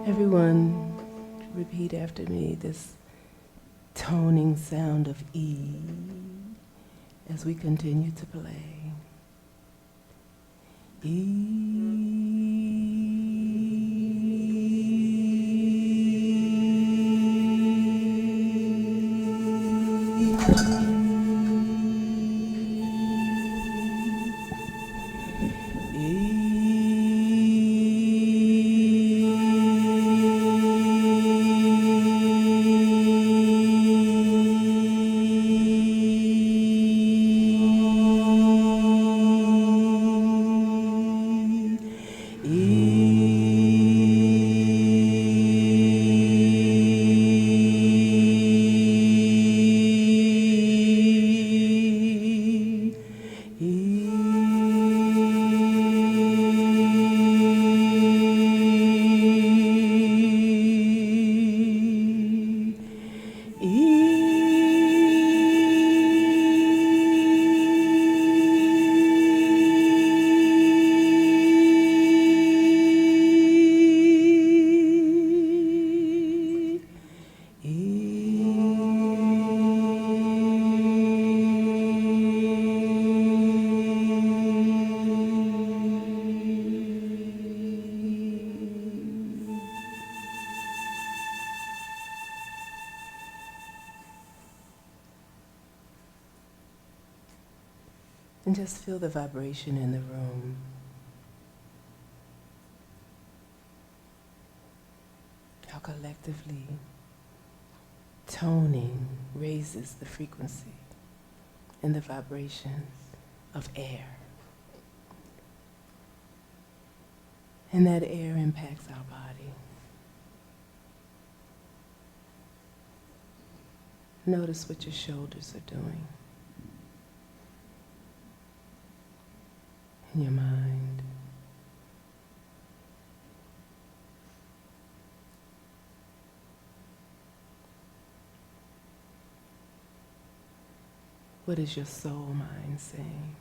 Everyone, repeat after me this toning sound of E as we continue to play. And just feel the vibration in the room. How collectively toning raises the frequency and the vibrations of air. And that air impacts our body. Notice what your shoulders are doing. In your mind. What is your soul mind saying?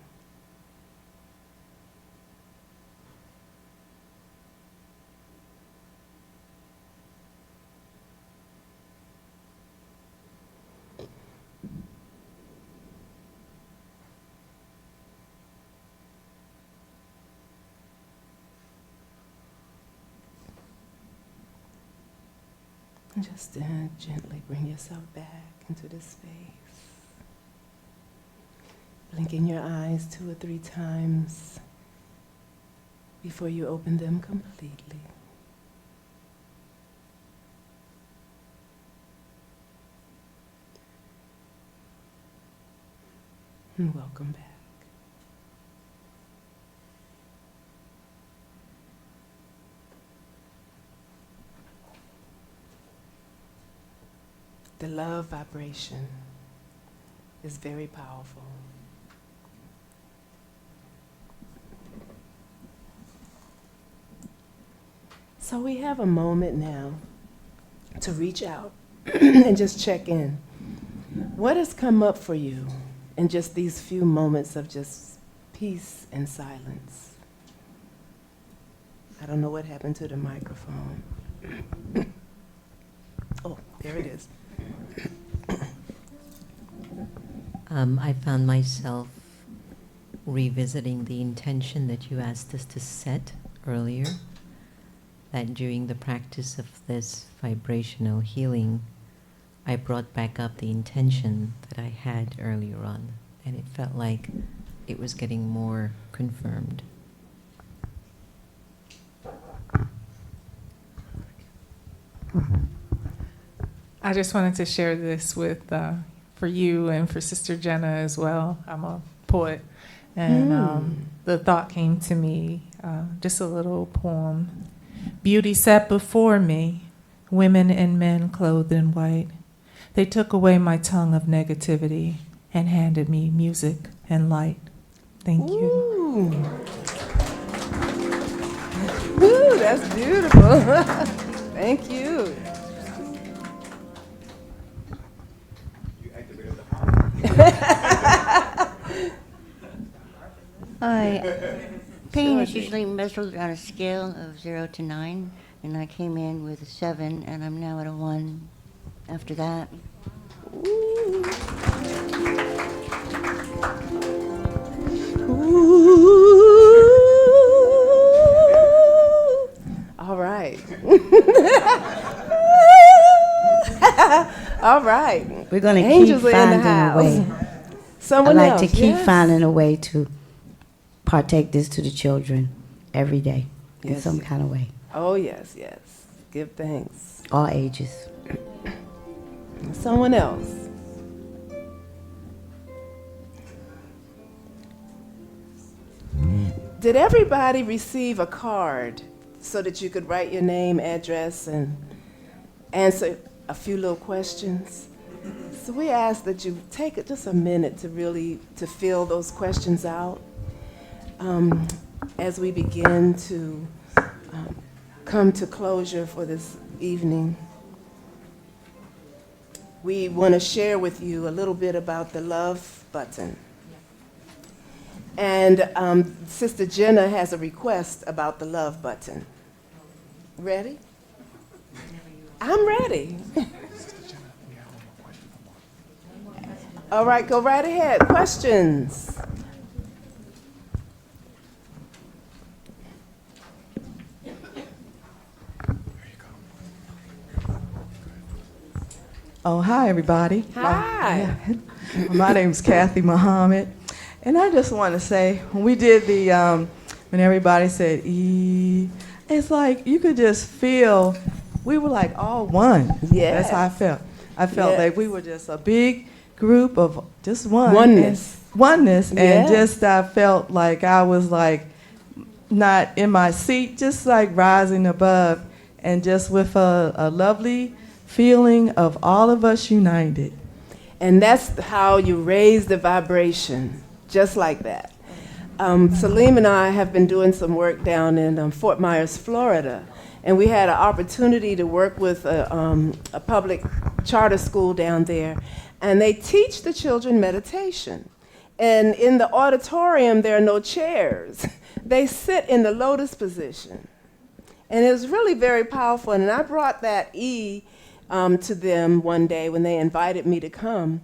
And just gently bring yourself back into this space. Blinking your eyes 2 or 3 times before you open them completely. And welcome back. The love vibration is very powerful. So we have a moment now to reach out and just check in. What has come up for you in just these few moments of just peace and silence? I don't know what happened to the microphone. Oh, there it is.
I found myself revisiting the intention that you asked us to set earlier, that during the practice of this vibrational healing, I brought back up the intention that I had earlier on, and it felt like it was getting more confirmed.
I just wanted to share this with for you and for Sister Jenna as well. I'm a poet, and the thought came to me, just a little poem. Beauty sat before me, women and men clothed in white. They took away my tongue of negativity and handed me music and light. Thank you.
Ooh, that's beautiful. Thank you.
Hi. Pain is usually measured on a scale of 0 to 9. and I came in with a 7, and I'm now at a 1 after that.
All right. All right.
We're going to keep
Angels are in the
finding a
house.
way.
Someone
I like
else,
to keep
yes.
finding a way to partake this to the children every day in
Yes.
some kind of way.
Oh, yes, yes. Give thanks.
All ages.
Someone else. Did everybody receive a card so that you could write your name, address, and answer a few little questions? So we ask that you take just a minute to really fill those questions out as we begin to come to closure for this evening. We want to share with you a little bit about the love button. And Sister Jenna has a request about the love button. Ready? I'm ready. All right, go right ahead. Questions?
Oh, hi, everybody.
Hi.
My name's Kathy Muhammad. And I just want to say, when we did the, when everybody said, E, it's like you could just feel, we were like all one.
Yeah.
That's how I felt. I felt
Yes.
like we were just a big group of just one.
Oneness.
And oneness.
Yeah.
And just I felt like I was like not in my seat, just like rising above and just with a lovely feeling of all of us united.
And that's how you raise the vibration, just like that. Salim and I have been doing some work down in Fort Myers, Florida, and we had an opportunity to work with a public charter school down there, and they teach the children meditation. And in the auditorium, there are no chairs. They sit in the lotus position. And it was really very powerful, and I brought that E to them one day when they invited me to come.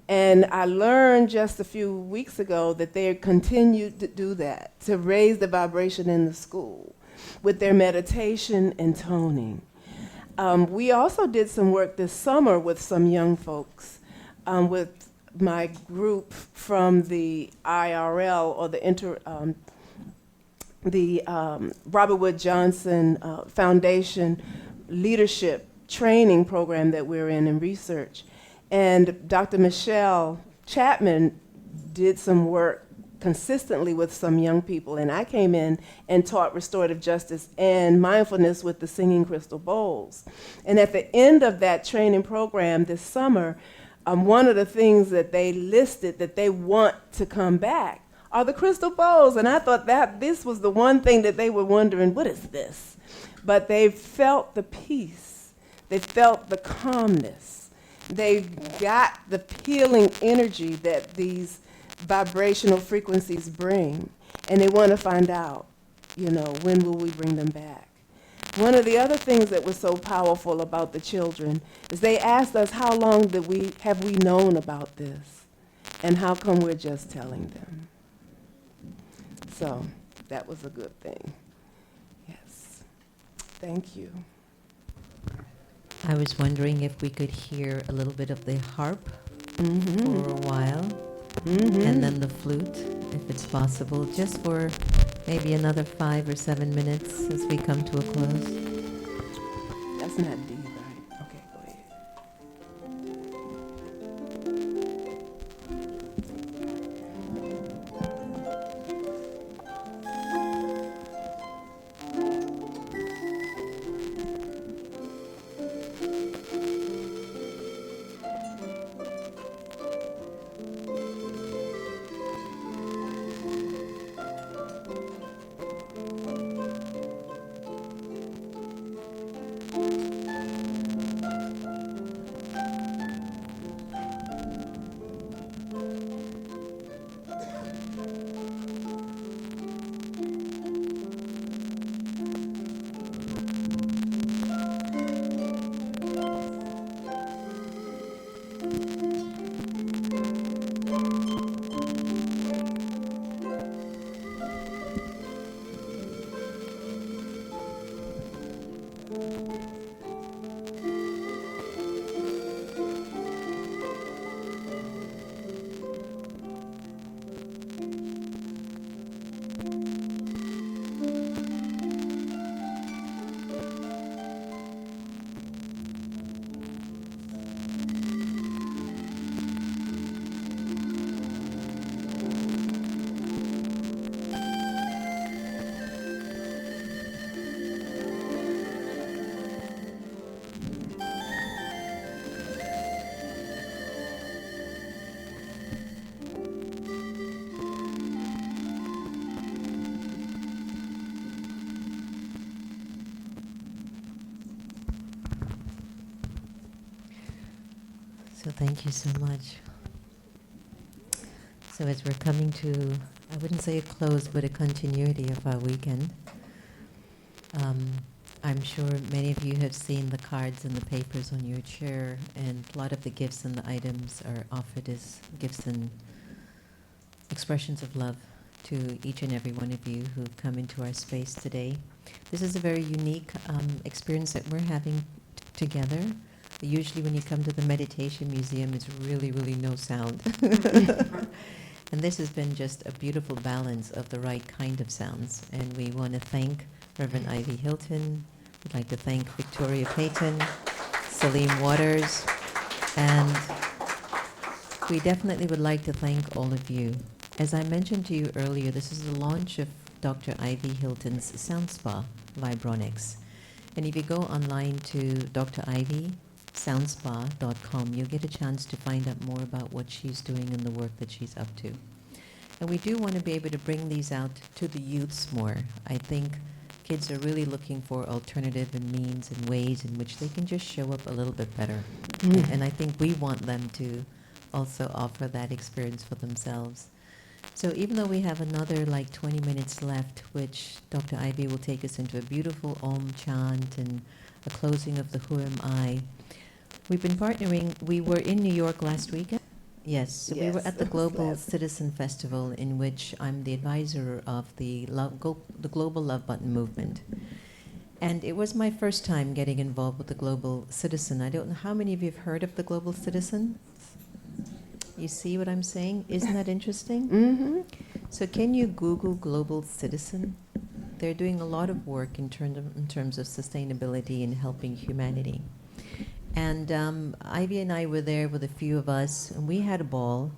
And I learned just a few weeks ago that they continued to do that, to raise the vibration in the school with their meditation and toning. We also did some work this summer with some young folks, with my group from the IRL, or the Robert Wood Johnson Foundation Leadership Training Program that we're in research. And Dr. Michelle Chapman did some work consistently with some young people, and I came in and taught restorative justice and mindfulness with the singing crystal bowls. And at the end of that training program this summer, one of the things that they listed that they want to come back are the crystal bowls. And I thought that this was the one thing that they were wondering, what is this? But they felt the peace. They felt the calmness. They got the healing energy that these vibrational frequencies bring, and they want to find out, when will we bring them back? One of the other things that was so powerful about the children is they asked us how long have we known about this, and how come we're just telling them? So that was a good thing. Yes. Thank you.
I was wondering if we could hear a little bit of the harp for a while, and then the flute, if it's possible, just for maybe another 5 or 7 minutes as we come to a close.
That's not D, right? Okay, go ahead.
So thank you so much. So as we're coming to, I wouldn't say a close, but a continuity of our weekend, I'm sure many of you have seen the cards and the papers on your chair, and a lot of the gifts and the items are offered as gifts and expressions of love to each and every one of you who've come into our space today. This is a very unique experience that we're having together. Usually when you come to the meditation museum, it's really, really no sound. And this has been just a beautiful balance of the right kind of sounds. And we want to thank Reverend Ivy Hylton. We'd like to thank Victoria Peyton, Salim Waters, and we definitely would like to thank all of you. As I mentioned to you earlier, this is the launch of Dr. Ivy Hylton's SoundSpa Vibronics. And if you go online to Dr. Ivy, SoundSpa.com, you'll get a chance to find out more about what she's doing and the work that she's up to. And we do want to be able to bring these out to the youths more. I think kids are really looking for alternative and means and ways in which they can just show up a little bit better. And I think we want them to also offer that experience for themselves. So even though we have another like 20 minutes left, which Dr. Ivy will take us into a beautiful Om chant and a closing of the Who Am I, we've been partnering. We were in New York last weekend. Yes, so we were at the Global Citizen Festival, in which I'm the advisor of the Global Love Button movement. And it was my first time getting involved with the Global Citizen. I don't know how many of you have heard of the Global Citizen? You see what I'm saying? Isn't that interesting?
Mm-hmm.
So can you Google Global Citizen? They're doing a lot of work in terms of sustainability and helping humanity. And Ivy and I were there with a few of us, and we had a ball.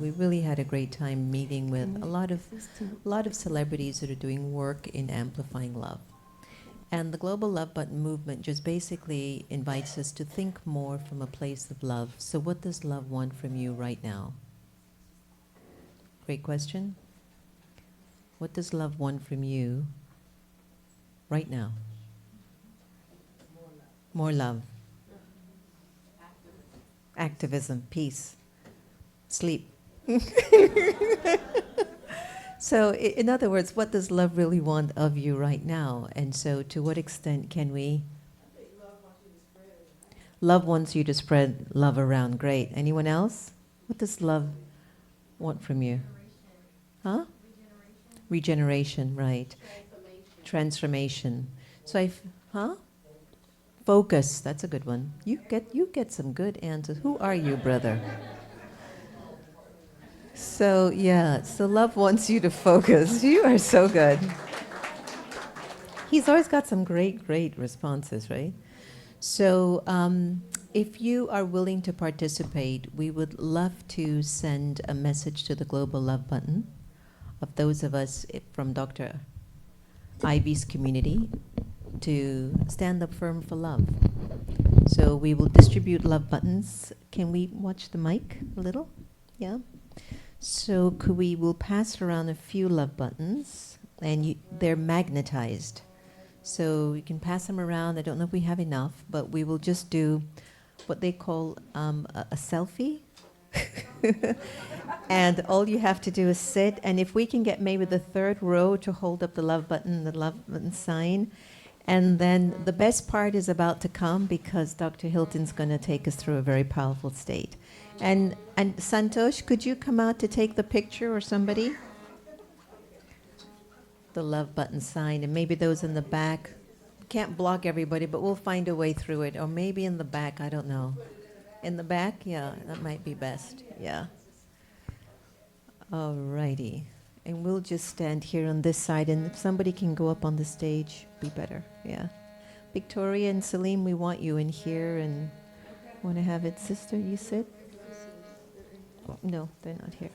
We really had a great time meeting with a lot of celebrities that are doing work in amplifying love. And the Global Love Button movement just basically invites us to think more from a place of love. So what does love want from you right now? Great question. What does love want from you right now? More love. Activism, peace, sleep. So in other words, what does love really want of you right now? And so to what extent can we? Love wants you to spread love around. Great. Anyone else? What does love want from you? Huh? Regeneration, right. Transformation. So focus, that's a good one. You get some good answers. Who are you, brother? So yeah, so love wants you to focus. You are so good. He's always got some great responses, right? So if you are willing to participate, we would love to send a message to the Global Love Button of those of us from Dr. Ivy's community to stand up firm for love. So we will distribute love buttons. Can we watch the mic a little? Yeah. So we'll pass around a few love buttons, and they're magnetized. So you can pass them around. I don't know if we have enough, but we will just do what they call a selfie. And all you have to do is sit, and if we can get maybe the third row to hold up the love button sign. And then the best part is about to come, because Dr. Hylton's going to take us through a very powerful state. And Santosh, could you come out to take the picture, or somebody? The love button sign, and maybe those in the back can't block everybody, but we'll find a way through it. Or maybe in the back, I don't know. In the back? Yeah, that might be best. Yeah. All righty. And we'll just stand here on this side, and if somebody can go up on the stage, be better. Yeah. Victoria and Salim, we want you in here, and want to have it. Sister, you sit? Oh, no, they're not here.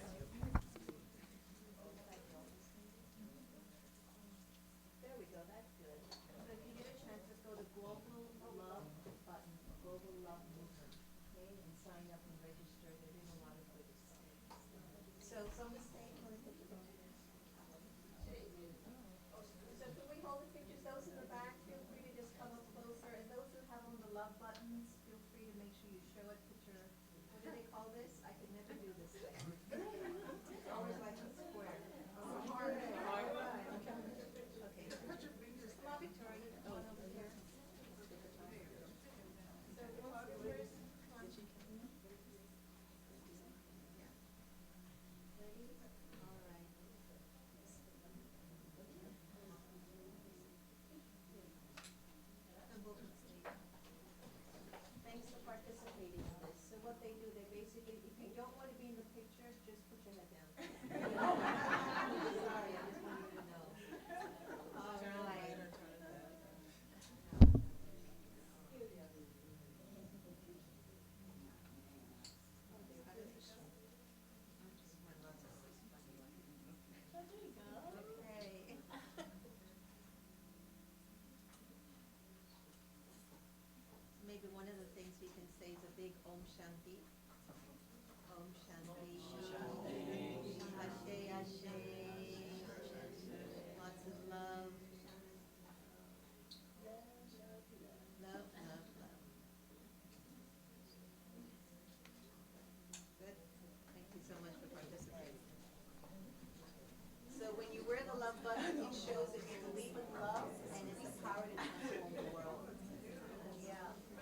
Maybe one of the things we can say is a big Om Shanti. Om Shanti. Ashe, Ashe. Lots of love. Love, love, love. Good. Thank you so much for participating. So when you wear the love button, it shows that you believe in love and it's the power to transform the world.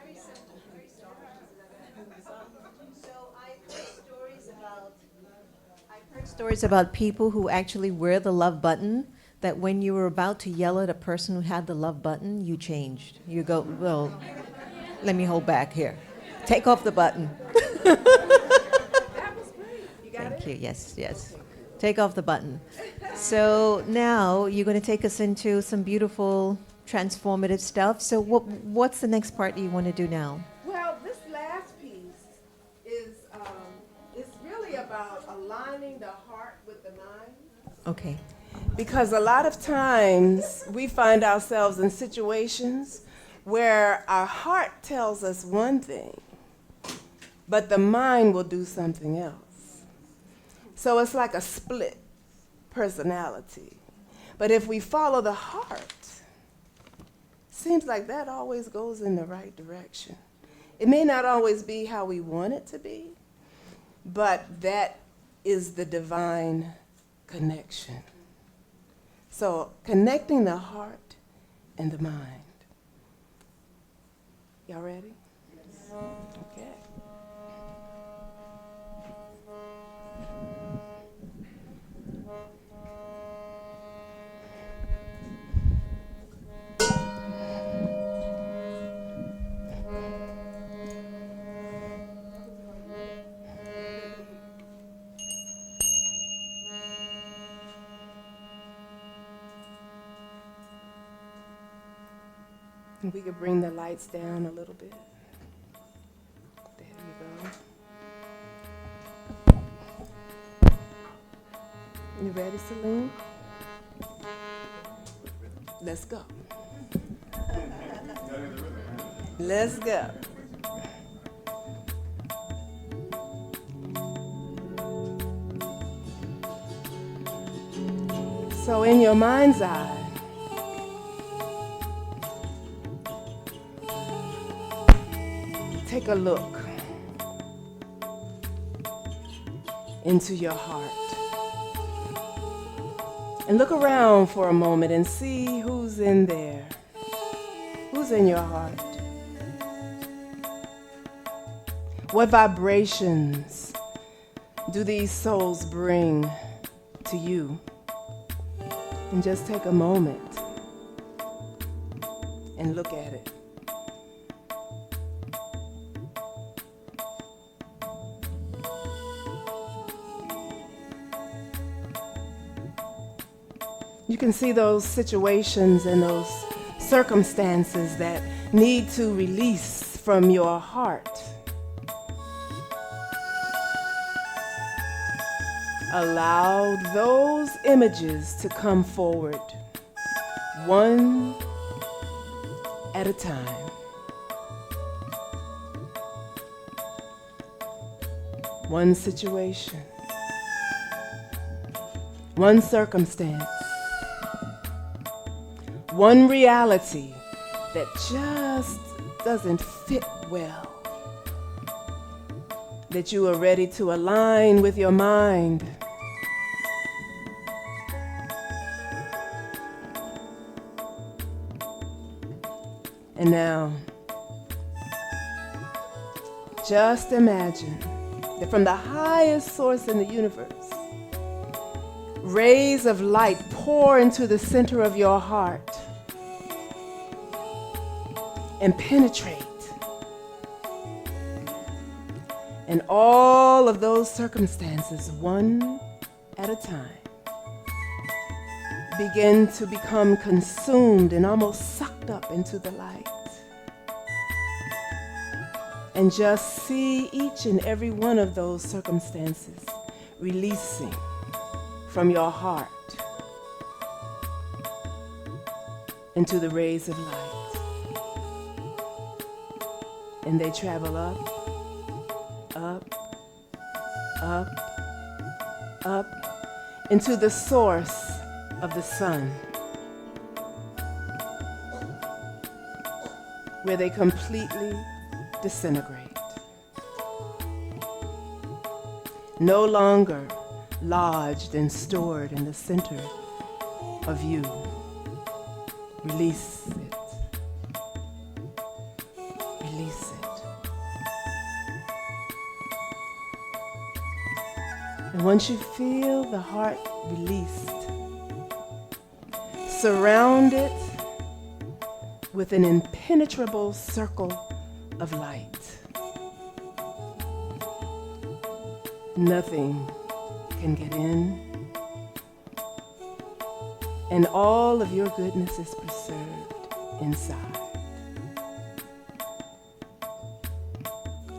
Very simple, very simple. So I've heard stories about people who actually wear the love button, that when you were about to yell at a person who had the love button, you changed. You go, well, let me hold back here. Take off the button. Thank you, yes, yes. Take off the button. So now you're going to take us into some beautiful transformative stuff. So what's the next part you want to do now?
Well, this last piece is really about aligning the heart with the mind.
Okay.
Because a lot of times we find ourselves in situations where our heart tells us one thing, but the mind will do something else. So it's like a split personality. But if we follow the heart, seems like that always goes in the right direction. It may not always be how we want it to be, but that is the divine connection. So connecting the heart and the mind. Y'all ready? Yes. Okay. We could bring the lights down a little bit. There you go. You ready, Celine? Let's go. Let's go. So in your mind's eye, take a look into your heart and look around for a moment and see who's in there. Who's in your heart? What vibrations do these souls bring to you? And just take a moment and look at it. You can see those situations and those circumstances that need to release from your heart. Allow those images to come forward, one at a time. One situation, one circumstance, one reality that just doesn't fit well, that you are ready to align with your mind. And now, just imagine that from the highest source in the universe, rays of light pour into the center of your heart and penetrate. And all of those circumstances, one at a time, begin to become consumed and almost sucked up into the light. And just see each and every one of those circumstances releasing from your heart into the rays of light. And they travel up, up, up, into the source of the sun, where they completely disintegrate. No longer lodged and stored in the center of you. Release it. Release it. And once you feel the heart released, surround it with an impenetrable circle of light. Nothing can get in, and all of your goodness is preserved inside.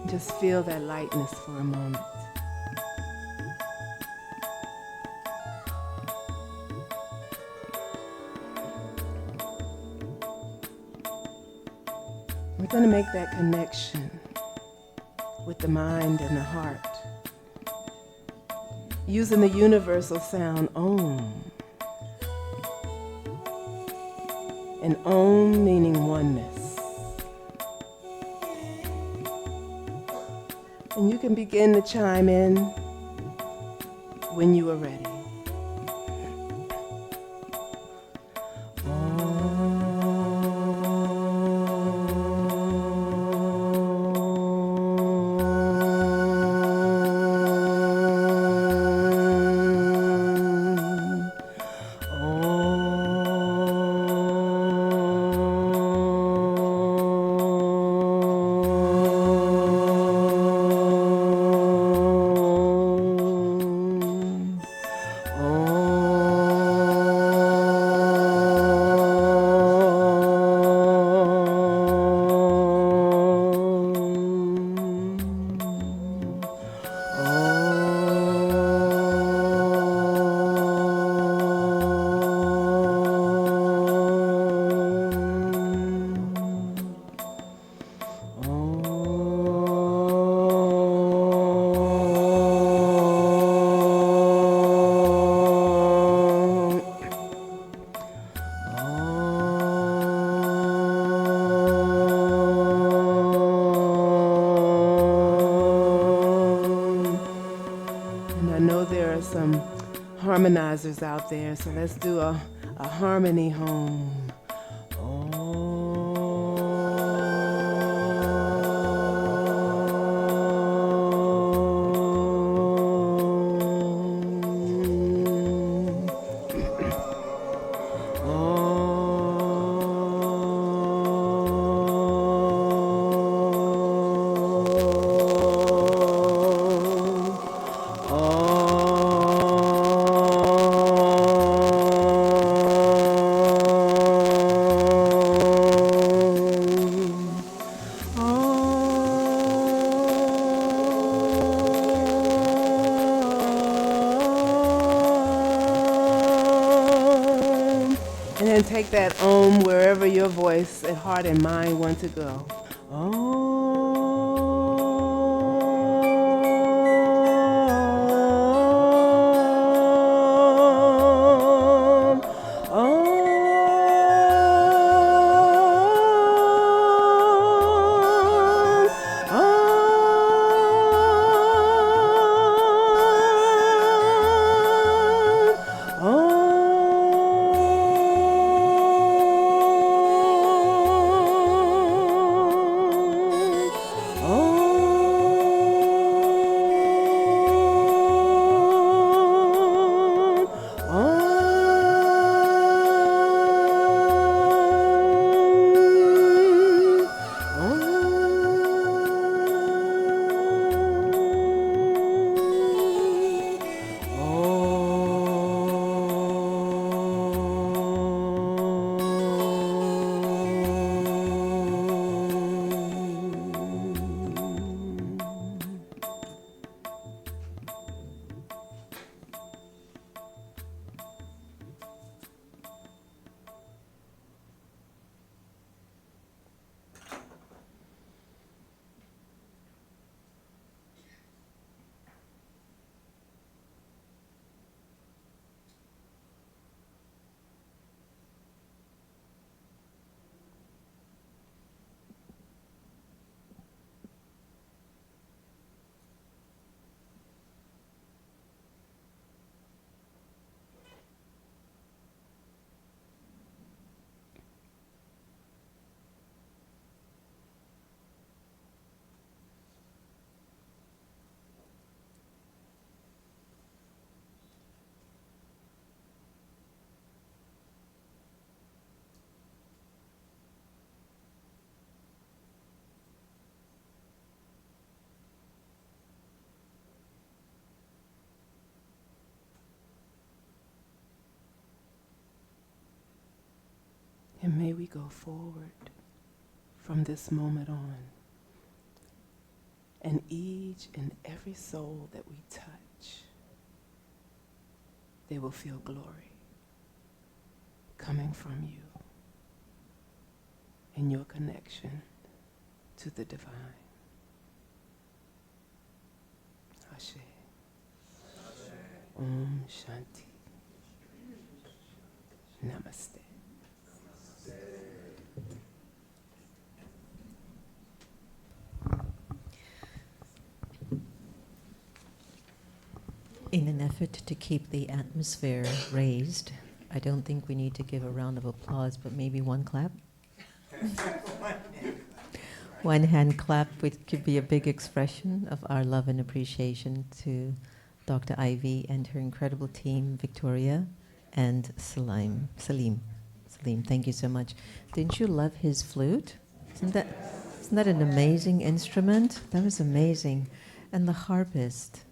Just feel that lightness for a moment. We're going to make that connection with the mind and the heart, using the universal sound Om. And Om meaning oneness. And you can begin to chime in when you are ready. Harmonizers out there, so let's do a harmony home. And then take that wherever your voice and heart and mind want to go. And may we go forward from this moment on. And each and every soul that we touch, they will feel glory coming from you in your connection to the divine. Ashe. Om Shanti. Namaste.
In an effort to keep the atmosphere raised, I don't think we need to give a round of applause, but maybe one clap. One hand clap, which could be a big expression of our love and appreciation to Dr. Ivy and her incredible team, Victoria and Salim. Salim, thank you so much. Didn't you love his flute? Isn't that an amazing instrument? That was amazing. And the harpist.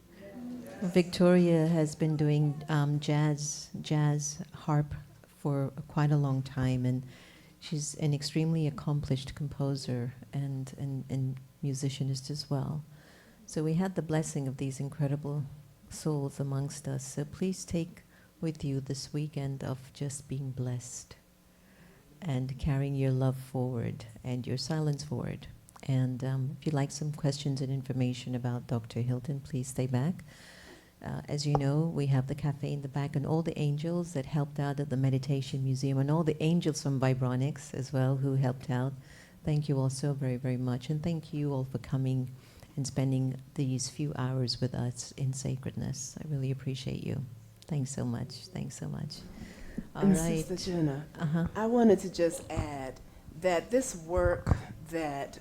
Victoria has been doing jazz harp for quite a long time, and she's an extremely accomplished composer and musicianist as well. So we had the blessing of these incredible souls amongst us. So please take with you this weekend of just being blessed and carrying your love forward and your silence forward. And if you'd like some questions and information about Dr. Hylton, please stay back. As you know, we have the cafe in the back and all the angels that helped out at the Meditation Museum and all the angels from Vibronics as well who helped out. Thank you all so very, very much. And thank you all for coming and spending these few hours with us in sacredness. I really appreciate you. Thanks so much. Thanks so much. All
and
right.
Sister Jenna, I wanted to just add that this work that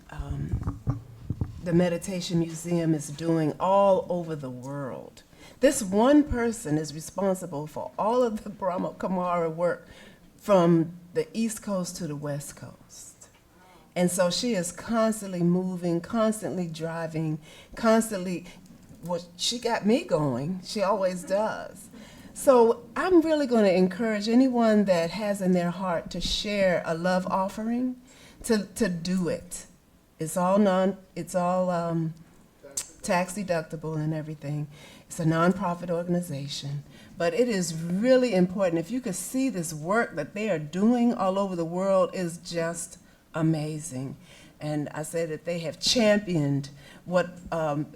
the Meditation Museum is doing all over the world, this one person is responsible for all of the Brahma Kumara work from the East Coast to the West Coast. And so she is constantly moving, constantly driving, constantly, well, she got me going. She always does. So I'm really going to encourage anyone that has in their heart to share a love offering to do it. It's all tax deductible and everything. It's a nonprofit organization,
But it is really important. If you could see this work that they are doing all over the world is just amazing. And I said that they have championed what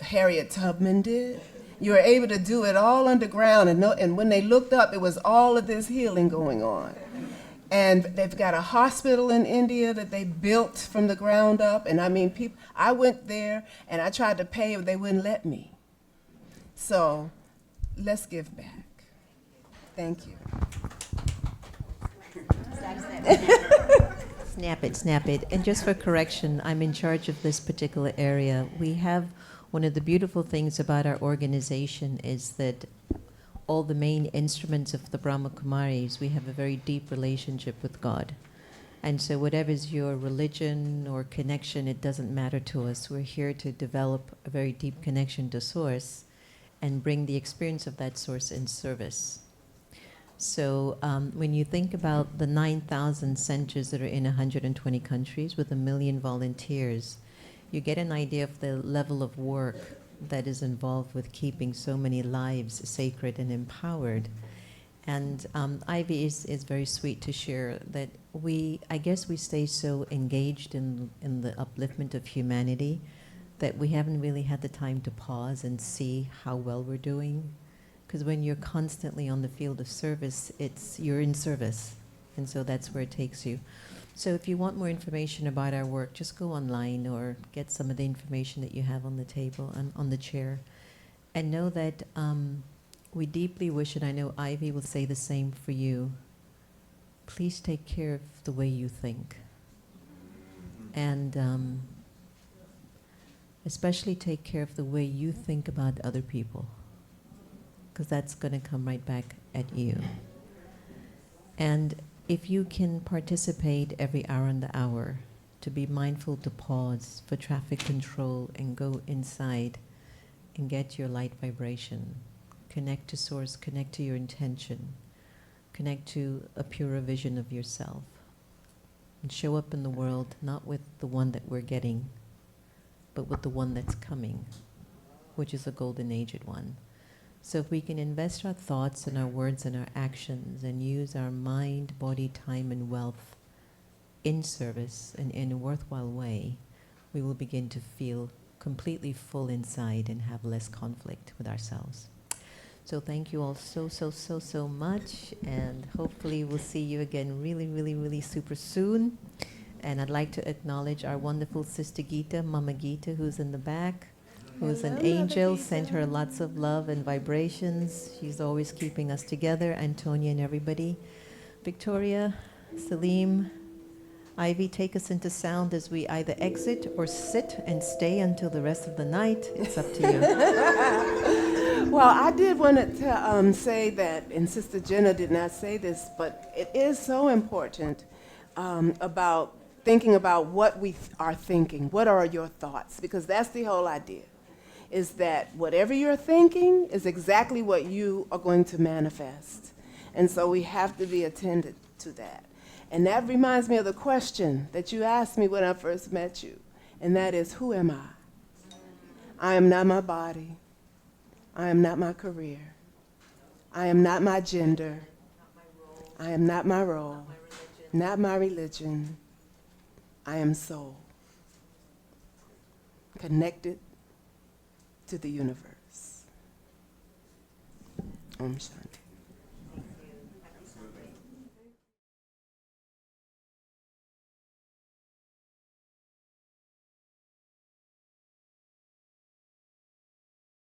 Harriet Tubman did. You were able to do it all underground, and when they looked up, it was all of this healing going on. And they've got a hospital in India that they built from the ground up. And I mean, I went there and I tried to pay, but they wouldn't let me. So let's give back. Thank you.
Snap it, snap it. And just for correction, I'm in charge of this particular area. We have one of the beautiful things about our organization is that all the main instruments of the Brahma Kumaris, we have a very deep relationship with God. And so whatever's your religion or connection, it doesn't matter to us. We're here to develop a very deep connection to Source and bring the experience of that Source in service. So when you think about the 9,000 centers that are in 120 countries with 1 million volunteers, you get an idea of the level of work that is involved with keeping so many lives sacred and empowered. And Ivy is very sweet to share that I guess we stay so engaged in the upliftment of humanity that we haven't really had the time to pause and see how well we're doing. Because when you're constantly on the field of service, you're in service. And so that's where it takes you. So if you want more information about our work, just go online or get some of the information that you have on the table, on the chair. And know that we deeply wish, and I know Ivy will say the same for you, please take care of the way you think. And especially take care of the way you think about other people, because that's going to come right back at you. And if you can participate every hour on the hour, to be mindful to pause for traffic control and go inside and get your light vibration, connect to Source, connect to your intention, connect to a purer vision of yourself, and show up in the world not with the one that we're getting, but with the one that's coming, which is a golden aged one. So if we can invest our thoughts and our words and our actions and use our mind, body, time, and wealth in service and in a worthwhile way, we will begin to feel completely full inside and have less conflict with ourselves. So thank you all so much, and hopefully we'll see you again really super soon. And I'd like to acknowledge our wonderful sister Gita, Mama Gita, who's in the back, who's an angel. Send her lots of love and vibrations. She's always keeping us together, Antonia and everybody. Victoria, Salim, Ivy, take us into sound as we either exit or sit and stay until the rest of the night. It's up to you.
Well, I did want to say that, and Sister Jenna did not say this, but it is so important about thinking about what we are thinking. What are your thoughts? Because that's the whole idea, is that whatever you're thinking is exactly what you are going to manifest. And so we have to be attentive to that. And that reminds me of the question that you asked me when I first met you, and that is, who am I? I am not my body. I am not my career. I am not my gender. I am not my role. Not my religion. I am soul. Connected to the universe. Om Shanti.